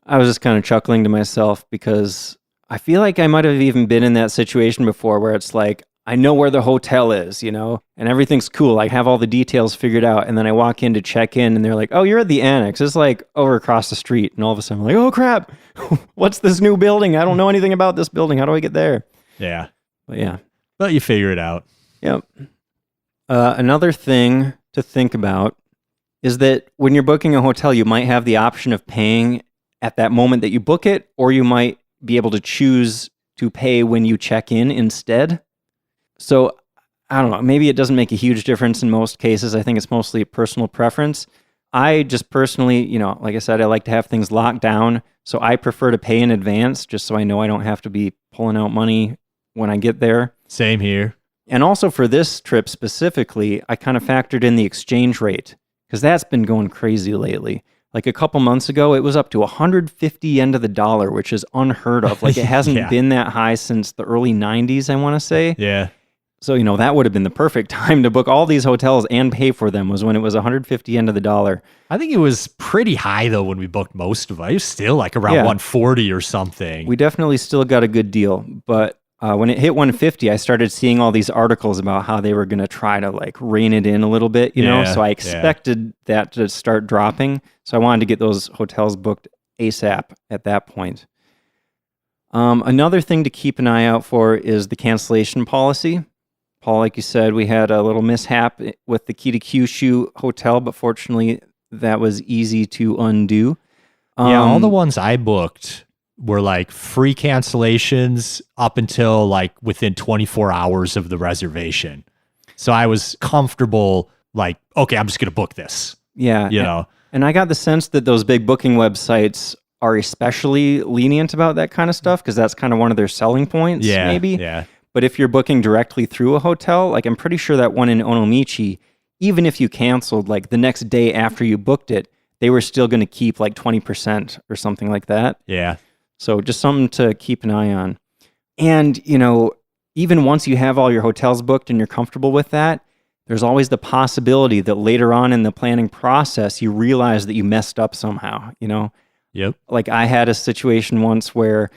I was just kind of chuckling to myself because I feel like I might have even been in that situation before where it's like, I know where the hotel is, you know, and everything's cool. I have all the details figured out. And then I walk in to check in and they're like, oh, you're at the annex. It's like over across the street. And all of a sudden I'm like, oh, crap. What's this new building? I don't know anything about this building. How do I get there? Yeah. But yeah. But you figure it out. Yep. Another thing to think about is that when you're booking a hotel, you might have the option of paying at that moment that you book it, or you might be able to choose to pay when you check in instead. So, I don't know, maybe it doesn't make a huge difference in most cases. I think it's mostly a personal preference. I just personally, you know, like I said, I like to have things locked down So I prefer to pay in advance just so I know I don't have to be pulling out money when I get there. Same here. And also for this trip specifically, I kind of factored in the exchange rate because that's been going crazy lately. Like a couple months ago, it was up to 150 yen to the dollar, which is unheard of. Like it hasn't Yeah. been that high since the early 90s, I want to say. Yeah. So, that would have been the perfect time to book all these hotels and pay for them was when it was 150 yen to the dollar. I think it was pretty high though when we booked most of it. It was still like around 140 or something. We definitely still got a good deal, but when it hit 150, I started seeing all these articles about how they were going to try to like rein it in a little bit, know? So I expected that to start dropping. So I wanted to get those hotels booked ASAP at that point. Another thing to keep an eye out for is the cancellation policy. Paul, like you said, we had a little mishap with the Kyushu hotel, but fortunately that was easy to undo. All the ones I booked were like free cancellations up until like within 24 hours of the reservation. So I was comfortable, like, okay, I'm just going to book this. Yeah. And I got the sense that those big booking websites are especially lenient about that kind of stuff because that's kind of one of their selling points, maybe. Yeah. But if you're booking directly through a hotel, like I'm pretty sure that one in Onomichi, even if you canceled like the next day after you booked it, they were still going to keep like 20% or something like that. Yeah. So just something to keep an eye on. And, even once you have all your hotels booked and you're comfortable with that, there's always the possibility that later on in the planning process, you realize that you messed up somehow, Yep. Like I had a situation once where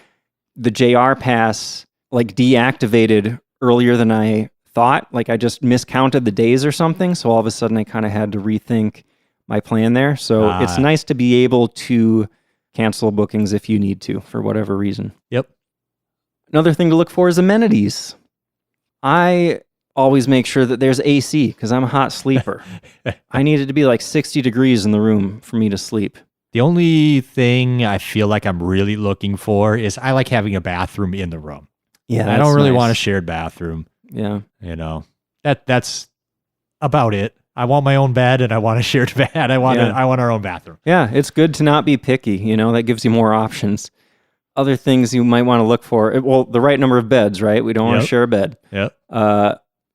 the JR pass like deactivated earlier than I thought. Like I just miscounted the days or something. So all of a sudden I kind of had to rethink my plan there. So it's nice to be able to cancel bookings if you need to for whatever reason. Yep. Another thing to look for is amenities. I always make sure that there's AC because I'm a hot sleeper. I need it to be like 60 degrees in the room for me to sleep. The only thing I feel like I'm really looking for is I like having a bathroom in the room. Yeah, I don't really want a shared bathroom. Yeah. That's about it. I want my own bed and I want a shared bed. I want our own bathroom. Yeah, it's good to not be picky, that gives you more options. Other things you might want to look for, well, the right number of beds, right? We don't want to share a bed. Yep.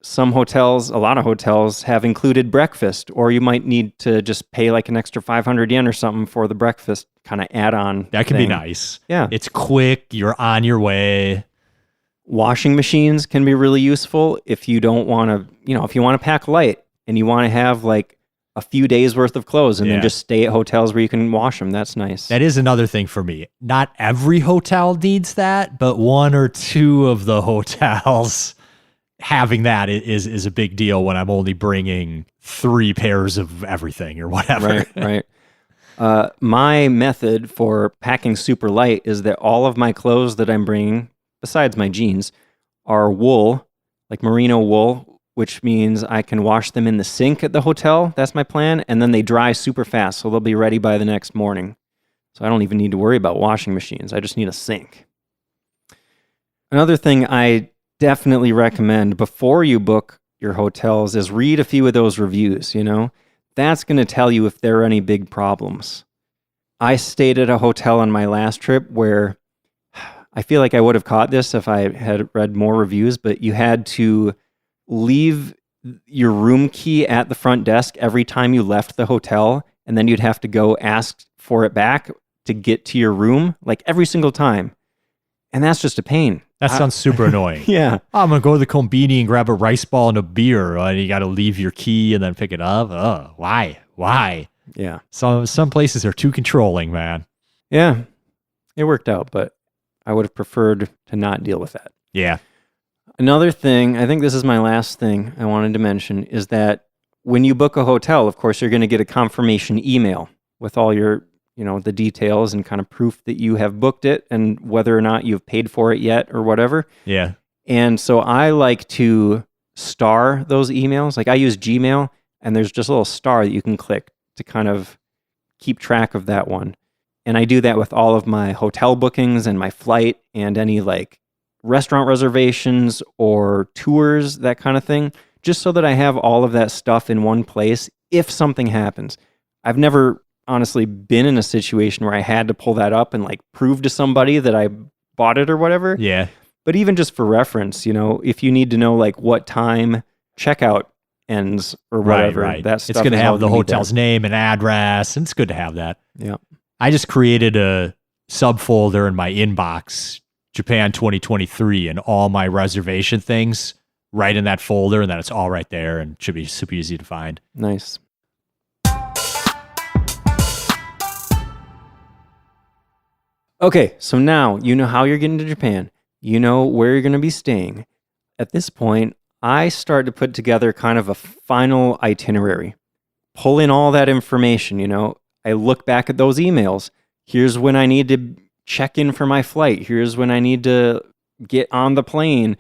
Some hotels, a lot of hotels have included breakfast, or you might need to just pay like an extra 500 yen or something for the breakfast kind of add-on. That can be nice. Yeah. It's quick. You're on your way. Washing machines can be really useful if you don't want to, if you want to pack light and you want to have like a few days worth of clothes and then just stay at hotels where you can wash them. That's nice. That is another thing for me. Not every hotel needs that, but one or two of the hotels having that is a big deal when I'm only bringing 3 pairs of everything or whatever. Right. My method for packing super light is that all of my clothes that I'm bringing, besides my jeans, are wool, like merino wool, which means I can wash them in the sink at the hotel. That's my plan. And then they dry super fast, so they'll be ready by the next morning. So I don't even need to worry about washing machines. I just need a sink. Another thing I definitely recommend before you book your hotels is read a few of those reviews, That's going to tell you if there are any big problems. I stayed at a hotel on my last trip where I feel like I would have caught this if I had read more reviews, but you had to leave your room key at the front desk every time you left the hotel, and then you'd have to go ask for it back to get to your room, like every single time. And that's just a pain. That sounds super annoying. Yeah. I'm going to go to the Konbini and grab a rice ball and a beer, and you got to leave your key and then pick it up. Why? Yeah. Some places are too controlling, man. Yeah. It worked out, but I would have preferred to not deal with that. Yeah. Another thing, I think this is my last thing I wanted to mention, is that when you book a hotel, of course, you're going to get a confirmation email with all your, the details and kind of proof that you have booked it and whether or not you've paid for it yet or whatever. Yeah. And so I like to star those emails. Like I use Gmail, and there's just a little star that you can click to kind of keep track of that one. And I do that with all of my hotel bookings and my flight and any like restaurant reservations or tours, that kind of thing, just so that I have all of that stuff in one place if something happens. I've never honestly been in a situation where I had to pull that up and like prove to somebody that I bought it or whatever. Yeah. But even just for reference, if you need to know like what time checkout ends or whatever, Right. that stuff It's going to is all have the gonna be there. hotel's name and address, and it's good to have that. Yeah. I just created a subfolder in my inbox, Japan 2023, and all my reservation things right in that folder, and then it's all right there and should be super easy to find. Nice. Okay, so now you know how you're getting to Japan. You know where you're going to be staying. At this point, I start to put together kind of a final itinerary. Pull in all that information, I look back at those emails. Here's when I need to check in for my flight. Here's when I need to get on the plane.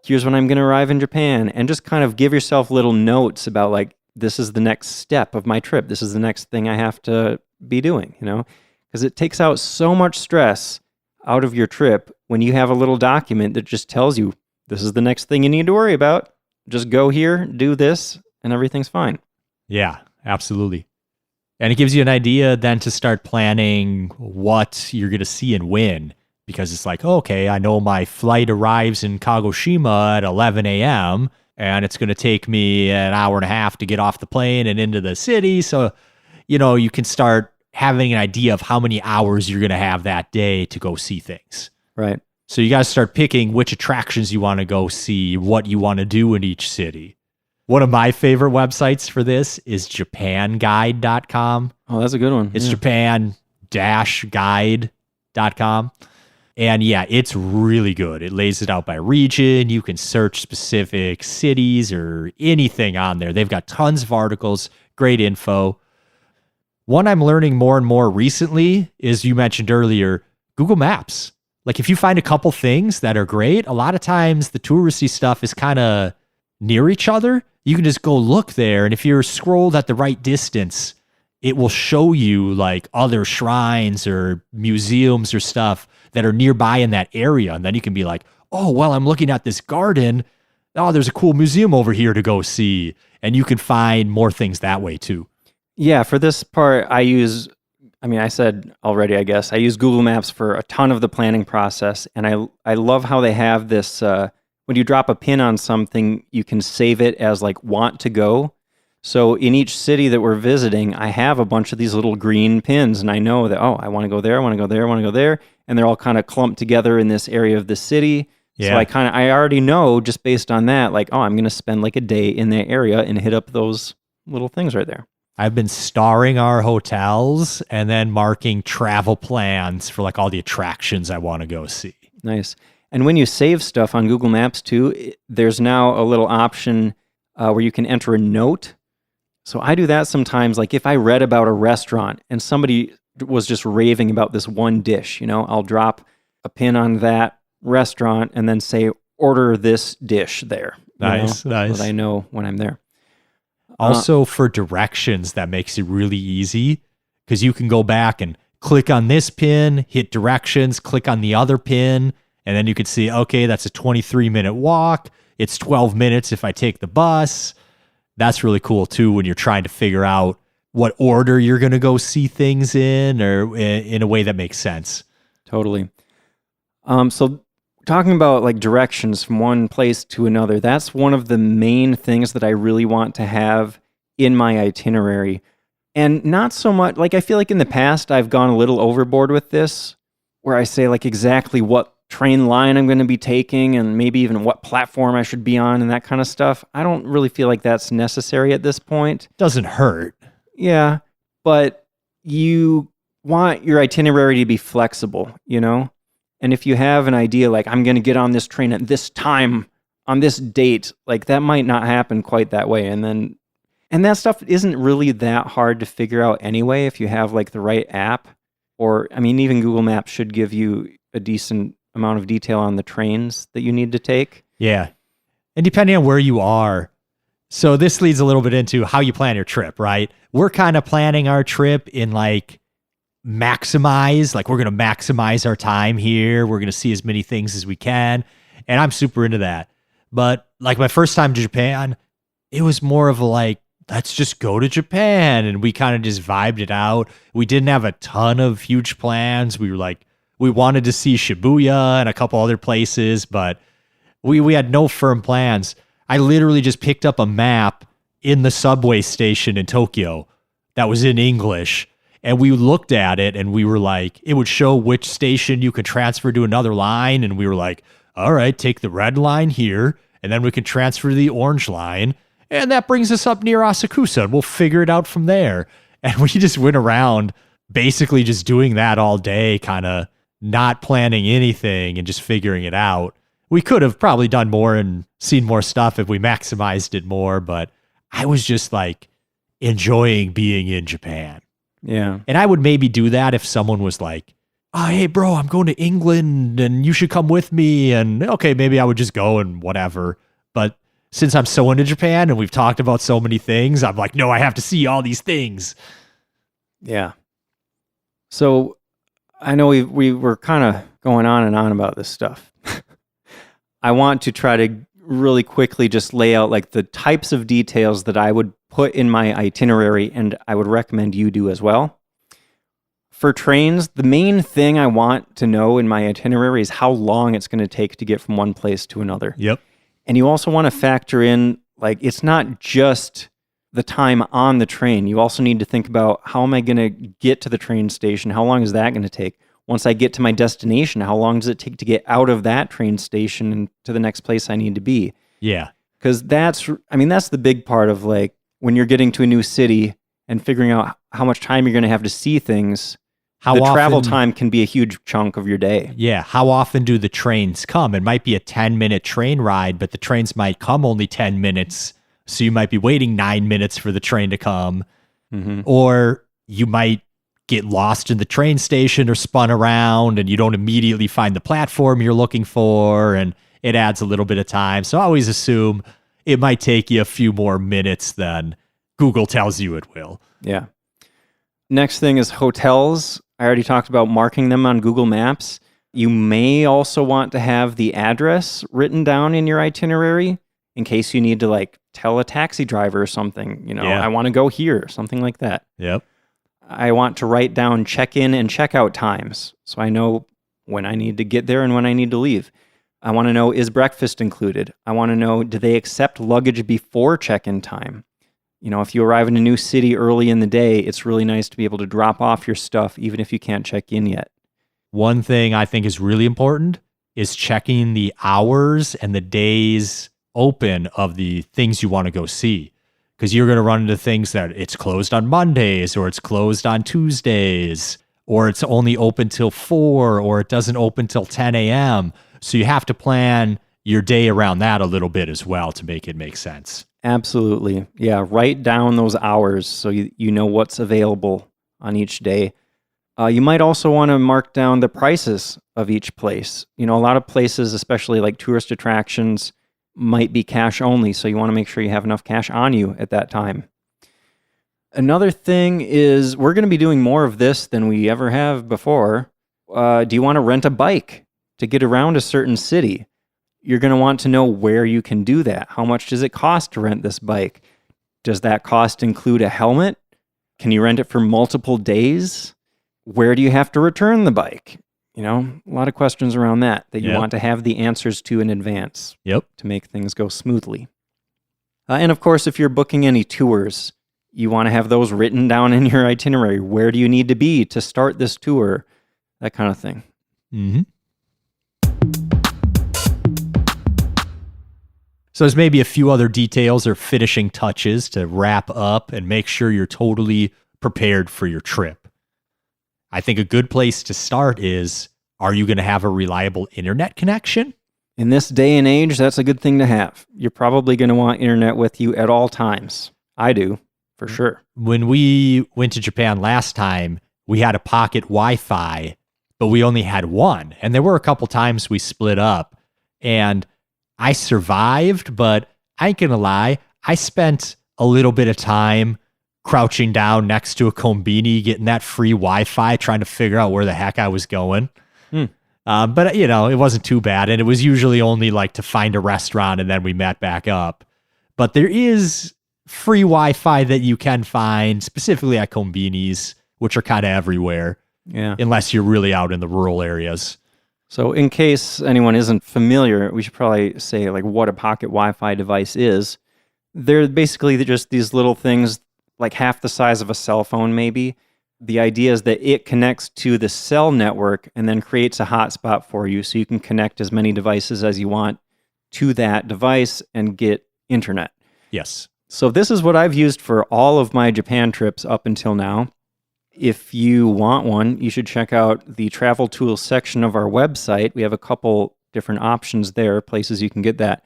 Here's when I'm going to arrive in Japan. And just kind of give yourself little notes about like, this is the next step of my trip. This is the next thing I have to be doing, because it takes out so much stress out of your trip when you have a little document that just tells you, this is the next thing you need to worry about. Just go here, do this, and everything's fine. Yeah, absolutely. And it gives you an idea then to start planning what you're going to see and when, because it's like, okay, I know my flight arrives in Kagoshima at 11 a.m., and it's going to take me an hour and a half to get off the plane and into the city. So, you can start having an idea of how many hours you're going to have that day to go see things. Right. So you got to start picking which attractions you want to go see, what you want to do in each city. One of my favorite websites for this is japanguide.com. Oh, that's a good one. It's japan-guide.com. And yeah, it's really good. It lays it out by region. You can search specific cities or anything on there. They've got tons of articles, great info. One I'm learning more and more recently is, you mentioned earlier, Google Maps. Like if you find a couple things that are great, a lot of times the touristy stuff is kind of near each other. You can just go look there. And if you're scrolled at the right distance, it will show you like other shrines or museums or stuff that are nearby in that area. And then you can be like, oh, well, I'm looking at this garden. Oh, there's a cool museum over here to go see. And you can find more things that way too. Yeah, for this part, I said already, I guess, I use Google Maps for a ton of the planning process. And I love how they have this, when you drop a pin on something, you can save it as like want to go. So in each city that we're visiting, I have a bunch of these little green pins, and I know that, oh, I want to go there, I want to go there, I want to go there. And they're all kind of clumped together in this area of the city. Yeah. So I already know just based on that, like, oh, I'm going to spend like a day in that area and hit up those little things right there. I've been starring our hotels and then marking travel plans for like all the attractions I want to go see. Nice. And when you save stuff on Google Maps too, there's now a little option where you can enter a note. So I do that sometimes. Like if I read about a restaurant and somebody was just raving about this one dish, I'll drop a pin on that restaurant and then say, order this dish there. Nice. So that I know when I'm there. Also for directions, that makes it really easy because you can go back and click on this pin, hit directions, click on the other pin, and then you can see, okay, that's a 23-minute walk. It's 12 minutes if I take the bus. That's really cool too when you're trying to figure out what order you're going to go see things in, or in a way that makes sense. Totally. So talking about like directions from one place to another, that's one of the main things that I really want to have in my itinerary. And not so much, like I feel like in the past I've gone a little overboard with this, where I say like exactly what train line I'm going to be taking and maybe even what platform I should be on and that kind of stuff. I don't really feel like that's necessary at this point. Doesn't hurt. Yeah, but you want your itinerary to be flexible, And if you have an idea like I'm going to get on this train at this time on this date, like that might not happen quite that way. And that stuff isn't really that hard to figure out anyway if you have like the right app. Or, even Google Maps should give you a decent amount of detail on the trains that you need to take. Yeah. And depending on where you are. So this leads a little bit into how you plan your trip, right? We're kind of planning our trip in like maximize, like we're going to maximize our time here. We're going to see as many things as we can. And I'm super into that. But like my first time to Japan, it was more of a like let's just go to Japan. And we kind of just vibed it out. We didn't have a ton of huge plans. We were like, we wanted to see Shibuya and a couple other places, but we had no firm plans. I literally just picked up a map in the subway station in Tokyo that was in English. And we looked at it and we were like, it would show which station you could transfer to another line. And we were like, all right, take the red line here. And then we can transfer to the orange line. And that brings us up near Asakusa. And we'll figure it out from there. And we just went around basically just doing that all day, kind of not planning anything and just figuring it out. We could have probably done more and seen more stuff if we maximized it more. But I was just like enjoying being in Japan. Yeah. And I would maybe do that if someone was like, oh, hey, bro, I'm going to England and you should come with me. And okay, maybe I would just go and whatever. But since I'm so into Japan and we've talked about so many things, I'm like, no, I have to see all these things. Yeah. So I know we were kind of going on and on about this stuff. I want to try to really quickly just lay out like the types of details that I would put in my itinerary, and I would recommend you do as well. For trains, the main thing I want to know in my itinerary is how long it's going to take to get from one place to another. Yep. And you also want to factor in, like, it's not just the time on the train. You also need to think about, how am I going to get to the train station? How long is that going to take? Once I get to my destination, how long does it take to get out of that train station and to the next place I need to be? Yeah. Because that's the big part of, like, when you're getting to a new city and figuring out how much time you're going to have to see things. How the often, travel time can be a huge chunk of your day. Yeah. How often do the trains come? It might be a 10-minute train ride, but the trains might come only 10 minutes. So you might be waiting 9 minutes for the train to come. Mm-hmm. Or you might get lost in the train station or spun around and you don't immediately find the platform you're looking for, and it adds a little bit of time. So I always assume it might take you a few more minutes than Google tells you it will. Yeah. Next thing is hotels. I already talked about marking them on Google Maps. You may also want to have the address written down in your itinerary in case you need to, like, tell a taxi driver or something, I want to go here, something like that. Yep. I want to write down check-in and check-out times so I know when I need to get there and when I need to leave. I want to know, is breakfast included? I want to know, do they accept luggage before check-in time? If you arrive in a new city early in the day, it's really nice to be able to drop off your stuff even if you can't check in yet. One thing I think is really important is checking the hours and the days open of the things you want to go see. Because you're going to run into things that it's closed on Mondays, or it's closed on Tuesdays, or it's only open till 4, or it doesn't open till 10 a.m. So you have to plan your day around that a little bit as well to make it make sense. Absolutely. Yeah, write down those hours so you know what's available on each day. You might also want to mark down the prices of each place. A lot of places, especially like tourist attractions, might be cash only, so you want to make sure you have enough cash on you at that time. Another thing is, we're going to be doing more of this than we ever have before. Do you want to rent a bike to get around a certain city? You're going to want to know where you can do that. How much does it cost to rent this bike? Does that cost include a helmet? Can you rent it for multiple days? Where do you have to return the bike? A lot of questions around that you want to have the answers to in advance. Yep. To make things go smoothly. And of course, if you're booking any tours, you want to have those written down in your itinerary. Where do you need to be to start this tour? That kind of thing. Mm-hmm. So there's maybe a few other details or finishing touches to wrap up and make sure you're totally prepared for your trip. I think a good place to start is, are you going to have a reliable internet connection? In this day and age, that's a good thing to have. You're probably going to want internet with you at all times. I do, for sure. When we went to Japan last time, we had a pocket Wi-Fi, but we only had one. And there were a couple times we split up. And I survived, but I ain't going to lie, I spent a little bit of time crouching down next to a kombini, getting that free Wi-Fi, trying to figure out where the heck I was going. But, it wasn't too bad. And it was usually only like to find a restaurant and then we met back up. But there is free Wi-Fi that you can find, specifically at conbinis, which are kind of everywhere, unless you're really out in the rural areas. So in case anyone isn't familiar, we should probably say like what a pocket Wi-Fi device is. They're basically just these little things like half the size of a cell phone maybe. The idea is that it connects to the cell network and then creates a hotspot for you so you can connect as many devices as you want to that device and get internet. Yes. So this is what I've used for all of my Japan trips up until now. If you want one, you should check out the travel tools section of our website. We have a couple different options there, places you can get that.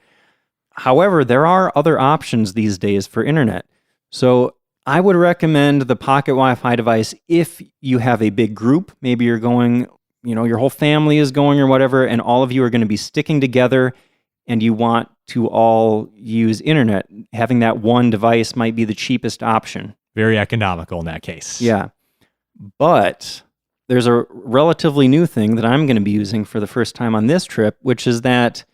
However, there are other options these days for internet. So I would recommend the pocket Wi-Fi device if you have a big group. Maybe you're going, your whole family is going or whatever, and all of you are going to be sticking together and you want to all use internet. Having that one device might be the cheapest option. Very economical in that case. Yeah. But there's a relatively new thing that I'm going to be using for the first time on this trip, which is that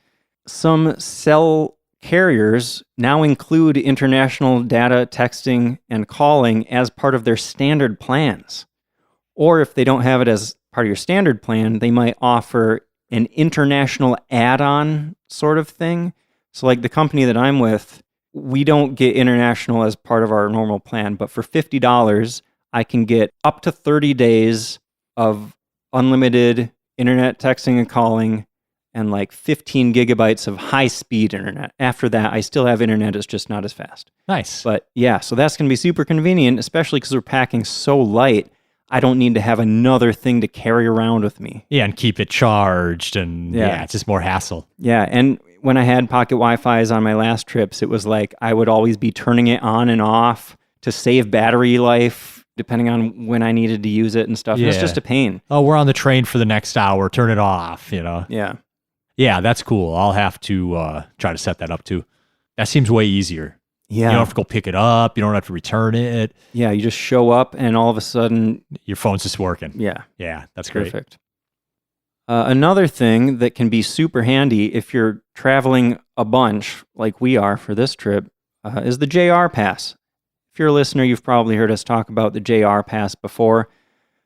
some cell carriers now include international data, texting, and calling as part of their standard plans. Or if they don't have it as part of your standard plan, they might offer an international add-on sort of thing. So like the company that I'm with, we don't get international as part of our normal plan, but for $50, I can get up to 30 days of unlimited internet texting and calling and like 15 gigabytes of high-speed internet. After that, I still have internet, it's just not as fast. Nice. But yeah, so that's going to be super convenient, especially because we're packing so light. I don't need to have another thing to carry around with me. Yeah, and keep it charged, and it's just more hassle. Yeah, and when I had pocket Wi-Fi's on my last trips, it was like I would always be turning it on and off to save battery life, depending on when I needed to use it and stuff. Yeah. It's just a pain. Oh, we're on the train for the next hour. Turn it off, Yeah. Yeah, that's cool. I'll have to try to set that up too. That seems way easier. Yeah. You don't have to go pick it up. You don't have to return it. Yeah, you just show up and all of a sudden... your phone's just working. Yeah. Yeah, that's great. Perfect. Another thing that can be super handy if you're traveling a bunch, like we are for this trip, is the JR Pass. If you're a listener, you've probably heard us talk about the JR Pass before.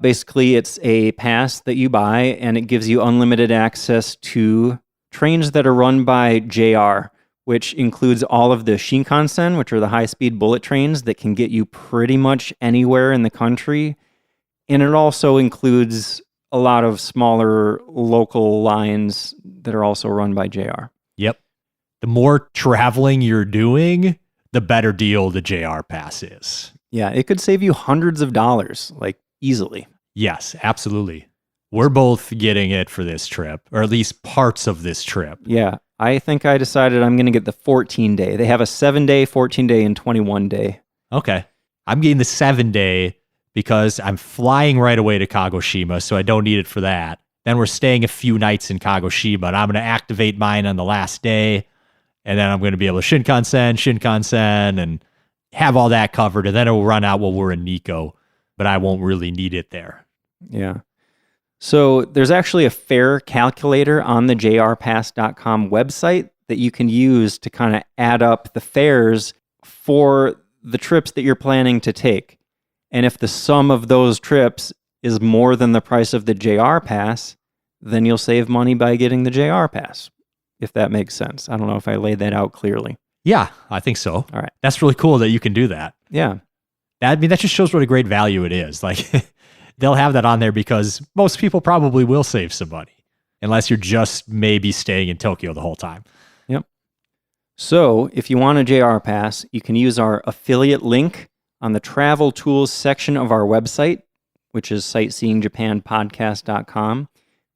Basically, it's a pass that you buy, and it gives you unlimited access to trains that are run by JR, which includes all of the Shinkansen, which are the high-speed bullet trains that can get you pretty much anywhere in the country. And it also includes a lot of smaller local lines that are also run by JR. Yep. The more traveling you're doing, the better deal the JR Pass is. Yeah, it could save you hundreds of dollars, like easily. Yes, absolutely. We're both getting it for this trip, or at least parts of this trip. Yeah, I think I decided I'm going to get the 14-day. They have a 7-day, 14-day, and 21-day. Okay. I'm getting the 7-day because I'm flying right away to Kagoshima, so I don't need it for that. Then we're staying a few nights in Kagoshima, and I'm going to activate mine on the last day, and then I'm going to be able to Shinkansen, and have all that covered, and then it will run out while we're in Nikko, but I won't really need it there. Yeah. So there's actually a fare calculator on the jrpass.com website that you can use to kind of add up the fares for the trips that you're planning to take. And if the sum of those trips is more than the price of the JR Pass, then you'll save money by getting the JR Pass, if that makes sense. I don't know if I laid that out clearly. Yeah, I think so. All right. That's really cool that you can do that. Yeah. That just shows what a great value it is. Like, they'll have that on there because most people probably will save some money, unless you're just maybe staying in Tokyo the whole time. Yep. So if you want a JR Pass, you can use our affiliate link on the travel tools section of our website, which is sightseeingjapanpodcast.com.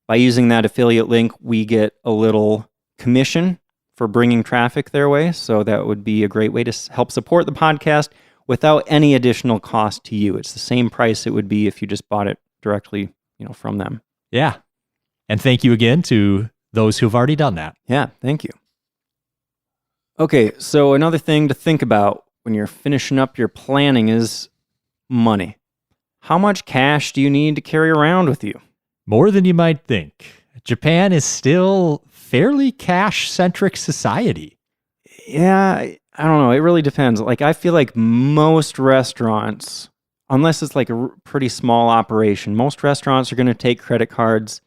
By using that affiliate link, we get a little commission for bringing traffic their way. So that would be a great way to help support the podcast without any additional cost to you. It's the same price it would be if you just bought it directly, from them. Yeah. And thank you again to those who've already done that. Yeah, thank you. Okay, so another thing to think about when you're finishing up your planning is money. How much cash do you need to carry around with you? More than you might think. Japan is still fairly cash-centric society. Yeah, I don't know. It really depends. Like, I feel like most restaurants, unless it's like a pretty small operation, most restaurants are going to take credit cards.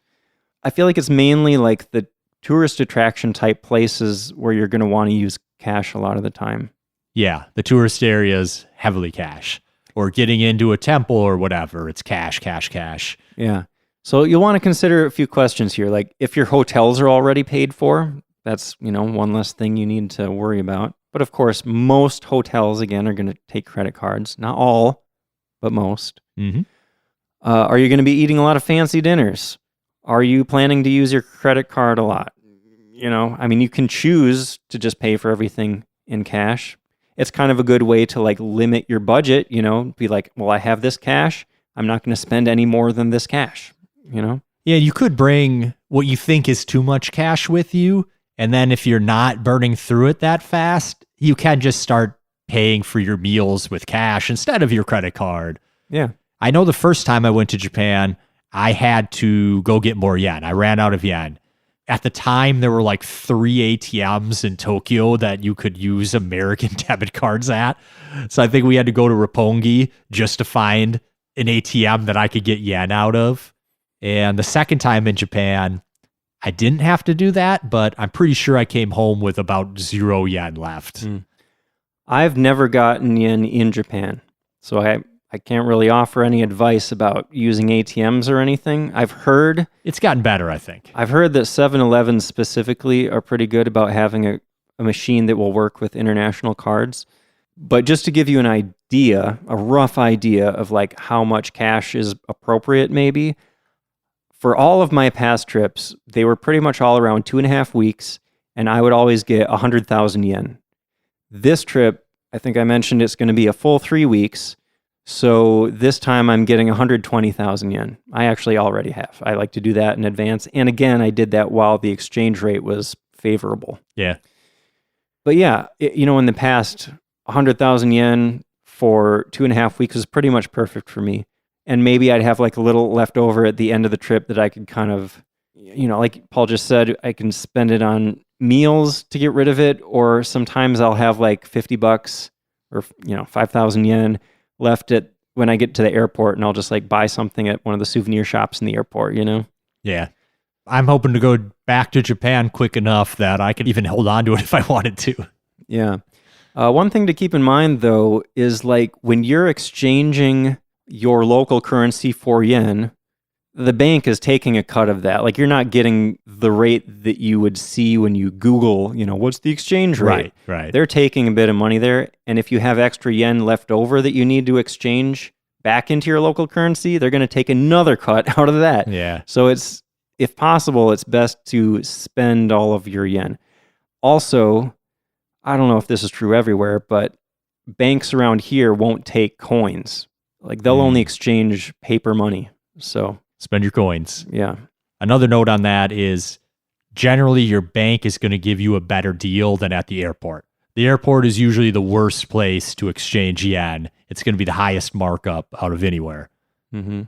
I feel like it's mainly like the tourist attraction type places where you're going to want to use cash a lot of the time. Yeah, the tourist areas heavily cash. Or getting into a temple or whatever, it's cash, cash, cash. Yeah. So you'll want to consider a few questions here. Like if your hotels are already paid for, that's, one less thing you need to worry about. But of course, most hotels, again, are going to take credit cards. Not all, but most. Mm-hmm. Are you going to be eating a lot of fancy dinners? Are you planning to use your credit card a lot? You can choose to just pay for everything in cash. It's kind of a good way to like limit your budget, be like, well, I have this cash. I'm not going to spend any more than this cash, Yeah, you could bring what you think is too much cash with you. And then if you're not burning through it that fast, you can just start paying for your meals with cash instead of your credit card. Yeah. I know the first time I went to Japan, I had to go get more yen. I ran out of yen. At the time, there were like 3 ATMs in Tokyo that you could use American debit cards at. So I think we had to go to Roppongi just to find an ATM that I could get yen out of. And the second time in Japan, I didn't have to do that, but I'm pretty sure I came home with about 0 yen left. I've never gotten yen in Japan, so I can't really offer any advice about using ATMs or anything. I've heard It's gotten better, I think. that 7-Elevens specifically are pretty good about having a machine that will work with international cards. But just to give you an idea, a rough idea of like how much cash is appropriate maybe, for all of my past trips, they were pretty much all around 2.5 weeks, and I would always get 100,000 yen. This trip, I think I mentioned it's going to be a full 3 weeks. So this time I'm getting 120,000 yen. I actually already have. I like to do that in advance. And again, I did that while the exchange rate was favorable. Yeah. But yeah, in the past, 100,000 yen for 2.5 weeks was pretty much perfect for me. And maybe I'd have like a little left over at the end of the trip that I could kind of, like Paul just said, I can spend it on meals to get rid of it. Or sometimes I'll have like $50 or, 5,000 yen left at when I get to the airport, and I'll just like buy something at one of the souvenir shops in the airport, Yeah. I'm hoping to go back to Japan quick enough that I could even hold on to it if I wanted to. Yeah. One thing to keep in mind, though, is like when you're exchanging your local currency for yen, the bank is taking a cut of that. Like you're not getting the rate that you would see when you Google, what's the exchange rate? Right. They're taking a bit of money there. And if you have extra yen left over that you need to exchange back into your local currency, they're going to take another cut out of that. Yeah. So if possible, it's best to spend all of your yen. Also, I don't know if this is true everywhere, but banks around here won't take coins. Like they'll only exchange paper money. So spend your coins. Yeah. Another note on that is generally your bank is going to give you a better deal than at the airport. The airport is usually the worst place to exchange yen. It's going to be the highest markup out of anywhere. Mm-hmm.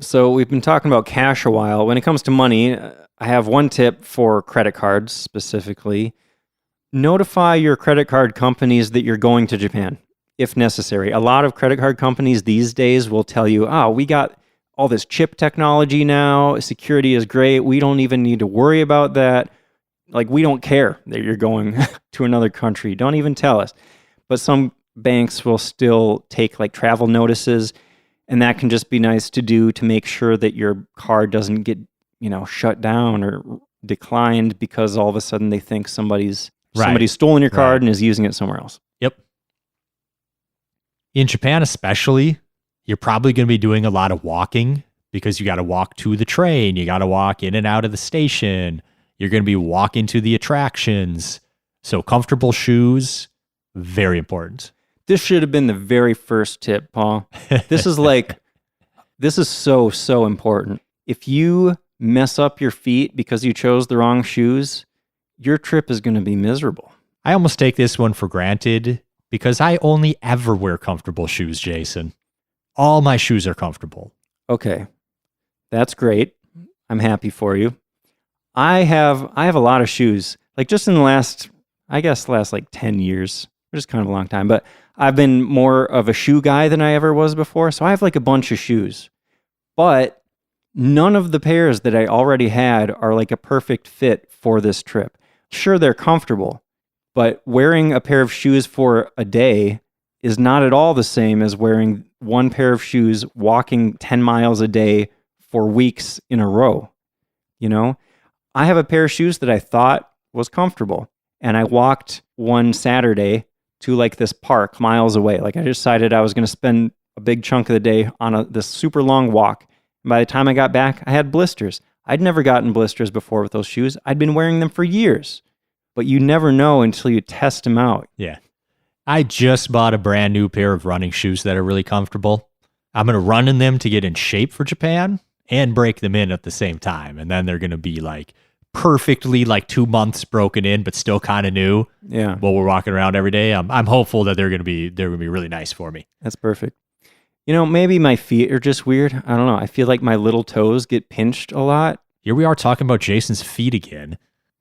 So we've been talking about cash a while. When it comes to money, I have one tip for credit cards specifically. Notify your credit card companies that you're going to Japan, if necessary. A lot of credit card companies these days will tell you, we got all this chip technology now. Security is great. We don't even need to worry about that. Like, we don't care that you're going to another country. Don't even tell us. But some banks will still take like travel notices, and that can just be nice to do to make sure that your card doesn't get, shut down or declined because all of a sudden they think somebody's stolen your card and is using it somewhere else. Yep. In Japan especially, you're probably going to be doing a lot of walking because you got to walk to the train. You got to walk in and out of the station. You're going to be walking to the attractions. So comfortable shoes, very important. This should have been the very first tip, Paul. This is so important. If you mess up your feet because you chose the wrong shoes, your trip is going to be miserable. I almost take this one for granted because I only ever wear comfortable shoes, Jason. All my shoes are comfortable. Okay. That's great. I'm happy for you. I have a lot of shoes. Like just in the last, I guess last like 10 years, which is kind of a long time. But I've been more of a shoe guy than I ever was before. So I have like a bunch of shoes. But none of the pairs that I already had are like a perfect fit for this trip. Sure, they're comfortable, but wearing a pair of shoes for a day is not at all the same as wearing one pair of shoes walking 10 miles a day for weeks in a row. You know, I have a pair of shoes that I thought was comfortable, and I walked one Saturday to like this park miles away. Like I decided I was going to spend a big chunk of the day on this super long walk. And by the time I got back, I had blisters. I'd never gotten blisters before with those shoes. I'd been wearing them for years, but you never know until you test them out. Yeah. I just bought a brand new pair of running shoes that are really comfortable. I'm going to run in them to get in shape for Japan and break them in at the same time. And then they're going to be like perfectly like 2 months broken in, but still kind of new. Yeah. While we're walking around every day. I'm hopeful that they're going to be really nice for me. That's perfect. You know, maybe my feet are just weird. I don't know. I feel like my little toes get pinched a lot. Here we are talking about Jason's feet again.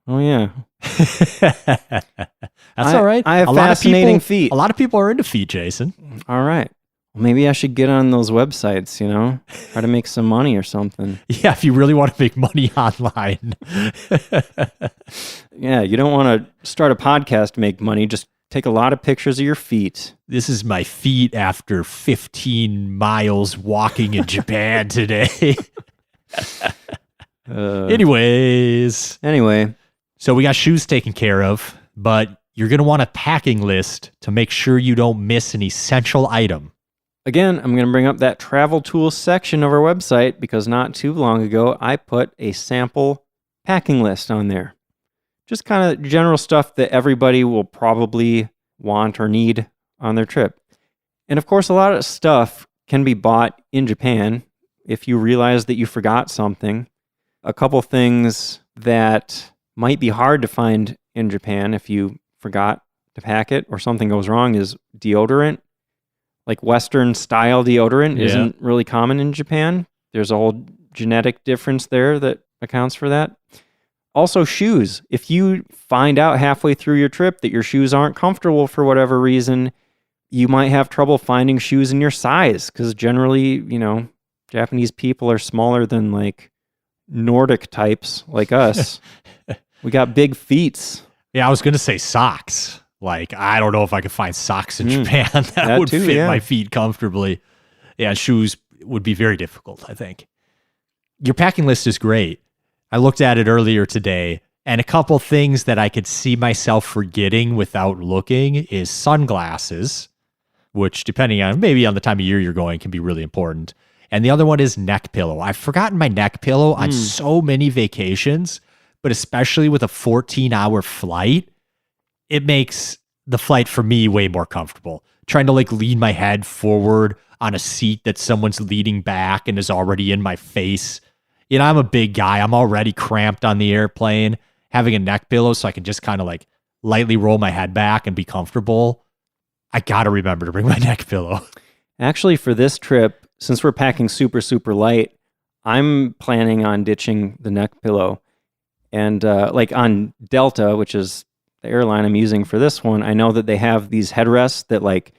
Oh, yeah. That's all right. I have fascinating feet. A lot of people are into feet, Jason. All right. Well, maybe I should get on those websites, you know, try to make some money or something. Yeah, if you really want to make money online. Yeah, you don't want to start a podcast to make money. Just take a lot of pictures of your feet. This is my feet after 15 miles walking in Japan today. Anyways. Anyway. So we got shoes taken care of, but you're going to want a packing list to make sure you don't miss an essential item. Again, I'm going to bring up that travel tools section of our website because not too long ago, I put a sample packing list on there. Just kind of general stuff that everybody will probably want or need on their trip. And of course, a lot of stuff can be bought in Japan if you realize that you forgot something. A couple things that might be hard to find in Japan if you forgot to pack it or something goes wrong is deodorant. Like Western style deodorant isn't really common in Japan. There's a whole genetic difference there that accounts for that. Also, shoes. If you find out halfway through your trip that your shoes aren't comfortable for whatever reason, you might have trouble finding shoes in your size because generally, you know, Japanese people are smaller than like Nordic types like us. We got big feet. Yeah, I was going to say socks. Like, I don't know if I could find socks in Japan that would too, fit my feet comfortably. Yeah, shoes would be very difficult, I think. Your packing list is great. I looked at it earlier today, and a couple things that I could see myself forgetting without looking is sunglasses, which, depending on maybe on the time of year you're going, can be really important. And the other one is neck pillow. I've forgotten my neck pillow on so many vacations, but especially with a 14-hour flight, it makes the flight for me way more comfortable. Trying to like lean my head forward on a seat that someone's leaning back and is already in my face. You know, I'm a big guy. I'm already cramped on the airplane. Having a neck pillow so I can just kind of like lightly roll my head back and be comfortable. I got to remember to bring my neck pillow. Actually, for this trip, since we're packing super, super light, I'm planning on ditching the neck pillow. And like on Delta, which is the airline I'm using for this one, I know that they have these headrests that like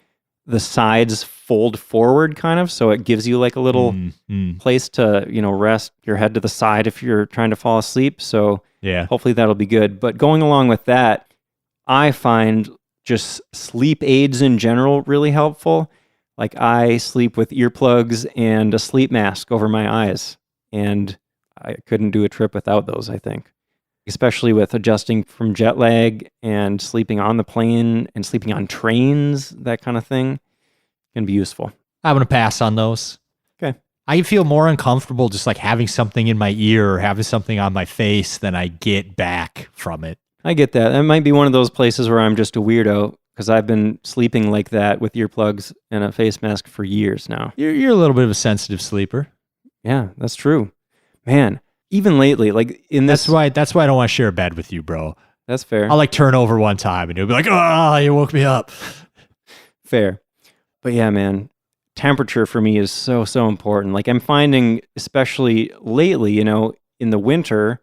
the sides fold forward kind of, so it gives you like a little place to, you know, rest your head to the side if you're trying to fall asleep. So yeah, hopefully that'll be good. But going along with that, I find just sleep aids in general really helpful. Like I sleep with earplugs and a sleep mask over my eyes, and I couldn't do a trip without those, I think. Especially with adjusting from jet lag and sleeping on the plane and sleeping on trains, that kind of thing can be useful. I'm going to pass on those. Okay. I feel more uncomfortable just like having something in my ear or having something on my face than I get back from it. I get that. That might be one of those places where I'm just a weirdo because I've been sleeping like that with earplugs and a face mask for years now. You're a little bit of a sensitive sleeper. Yeah, that's true. Man, even lately, like in this... That's why I don't want to share a bed with you, bro. That's fair. I'll like turn over one time and you'll be like, oh, you woke me up. Fair. But yeah, man, temperature for me is so, so important. Like I'm finding, especially lately, you know, in the winter,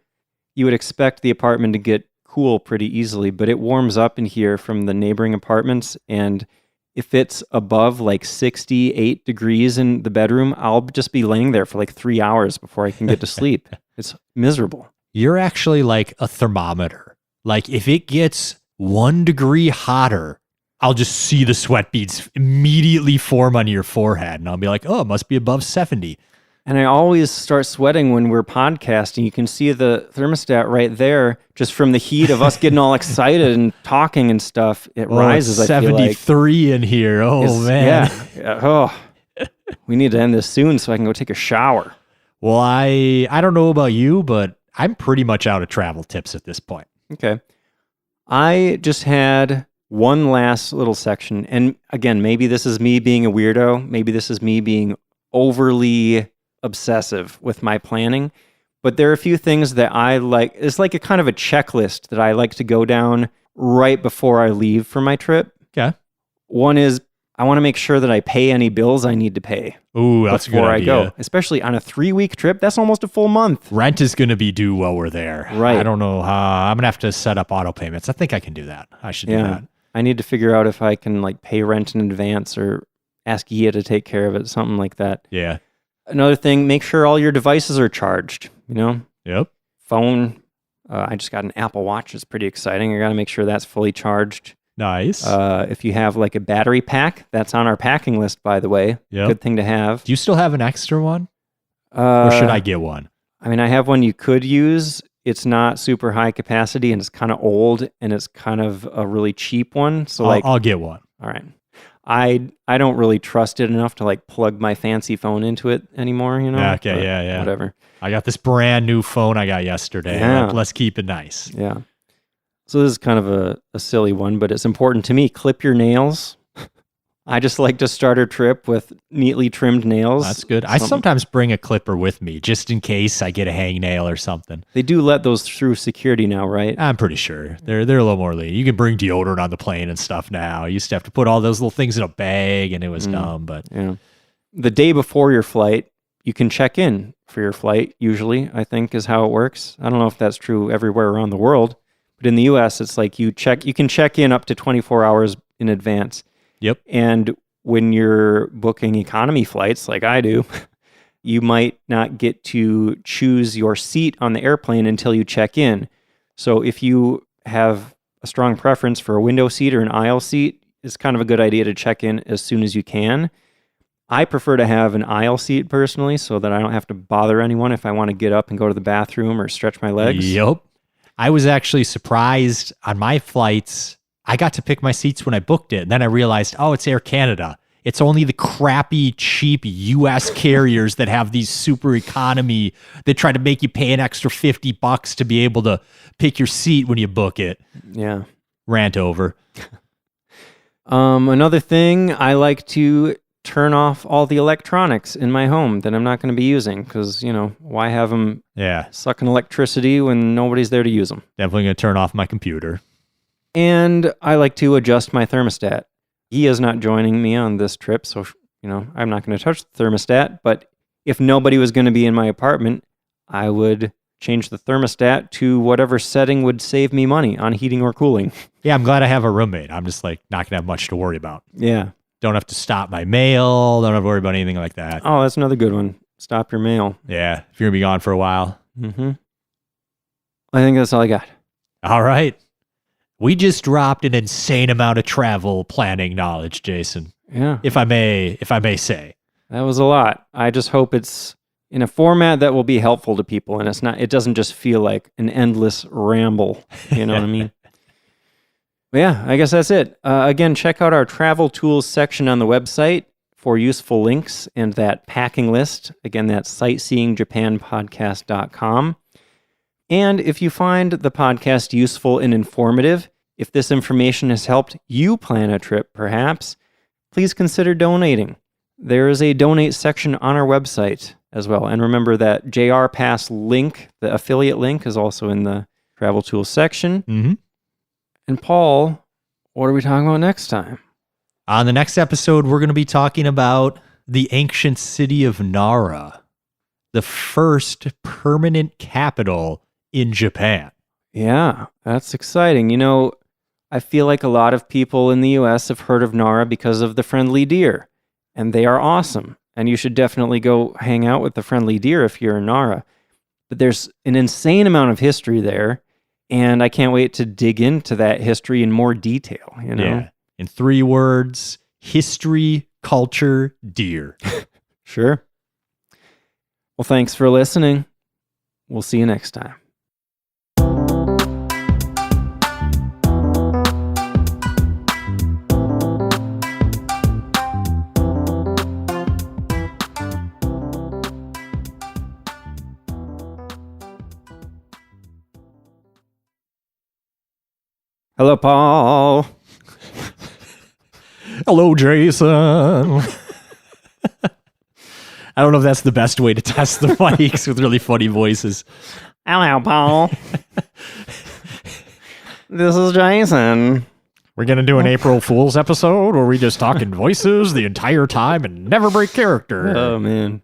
you would expect the apartment to get cool pretty easily, but it warms up in here from the neighboring apartments. And if it's above like 68 degrees in the bedroom, I'll just be laying there for like 3 hours before I can get to sleep. It's miserable. You're actually like a thermometer. Like if it gets 1 degree hotter, I'll just see the sweat beads immediately form on your forehead. And I'll be like, oh, it must be above 70. And I always start sweating when we're podcasting. You can see the thermostat right there, just from the heat of us getting all excited and talking and stuff. It rises. It's I feel like 73 in here. Oh man. Yeah. Oh, we need to end this soon so I can go take a shower. Well, I don't know about you, but I'm pretty much out of travel tips at this point. Okay. I just had one last little section. And again, maybe this is me being a weirdo. Maybe this is me being overly obsessive with my planning. But there are a few things that I like. It's like a kind of a checklist that I like to go down right before I leave for my trip. Okay. One is I want to make sure that I pay any bills I need to pay. Ooh, that's a good idea. Before I go. Especially on a 3-week trip. That's almost a full month. Rent is going to be due while we're there. Right. I don't know how. I'm going to have to set up auto payments. I think I can do that. I should do that. I need to figure out if I can like pay rent in advance or ask Gia to take care of it, something like that. Yeah. Another thing, make sure all your devices are charged, Yep. Phone. I just got an Apple Watch. It's pretty exciting. I got to make sure that's fully charged. Nice. If you have like a battery pack, that's on our packing list, by the way. Yep. Good thing to have. Do you still have an extra one? Or should I get one? I mean, I have one you could use. It's not super high capacity and it's kind of old and it's kind of a really cheap one. So I'll get one. All right. I don't really trust it enough to like plug my fancy phone into it anymore, Okay, but yeah. Whatever. I got this brand new phone I got yesterday. Yeah. Let's keep it nice. Yeah. So this is kind of a silly one, but it's important to me. Clip your nails. I just like to start a trip with neatly trimmed nails. That's good. I sometimes bring a clipper with me just in case I get a hangnail or something. They do let those through security now, right? I'm pretty sure. They're a little more lenient. You can bring deodorant on the plane and stuff now. I used to have to put all those little things in a bag and it was dumb, but yeah. The day before your flight, you can check in for your flight, usually, I think is how it works. I don't know if that's true everywhere around the world, but in the US, it's like you can check in up to 24 hours in advance. Yep. And when you're booking economy flights, like I do, you might not get to choose your seat on the airplane until you check in. So if you have a strong preference for a window seat or an aisle seat, it's kind of a good idea to check in as soon as you can. I prefer to have an aisle seat personally so that I don't have to bother anyone if I want to get up and go to the bathroom or stretch my legs. Yep. I was actually surprised on my flights. I got to pick my seats when I booked it. And then I realized, oh, it's Air Canada. It's only the crappy, cheap U.S. carriers that have these super economy that try to make you pay an extra $50 to be able to pick your seat when you book it. Yeah. Rant over. Another thing, I like to turn off all the electronics in my home that I'm not going to be using because, why have them sucking electricity when nobody's there to use them? Definitely going to turn off my computer. And I like to adjust my thermostat. He is not joining me on this trip, so, I'm not going to touch the thermostat. But if nobody was going to be in my apartment, I would change the thermostat to whatever setting would save me money on heating or cooling. Yeah, I'm glad I have a roommate. I'm just not going to have much to worry about. Yeah. Don't have to stop my mail. Don't have to worry about anything like that. Oh, that's another good one. Stop your mail. Yeah, if you're going to be gone for a while. Mm-hmm. I think that's all I got. All right. We just dropped an insane amount of travel planning knowledge, Jason. Yeah. If I may say. That was a lot. I just hope it's in a format that will be helpful to people and it doesn't just feel like an endless ramble. You know what I mean? But yeah, I guess that's it. Again, check out our travel tools section on the website for useful links and that packing list. Again, that's sightseeingjapanpodcast.com. And if you find the podcast useful and informative, if this information has helped you plan a trip, perhaps, please consider donating. There is a donate section on our website as well. And remember that JR Pass link, the affiliate link, is also in the travel tools section. Mm-hmm. And Paul, what are we talking about next time? On the next episode, we're going to be talking about the ancient city of Nara, the first permanent capital in Japan. Yeah, that's exciting. I feel like a lot of people in the US have heard of Nara because of the friendly deer, and they are awesome. And you should definitely go hang out with the friendly deer if you're in Nara. But there's an insane amount of history there, and I can't wait to dig into that history in more detail, Yeah. In 3 words, history, culture, deer. Sure. Well, thanks for listening. We'll see you next time. Hello, Paul. Hello, Jason. I don't know if that's the best way to test the mics with really funny voices. Hello, Paul. This is Jason. We're going to do an April Fool's episode where we just talk in voices the entire time and never break character. Oh, man.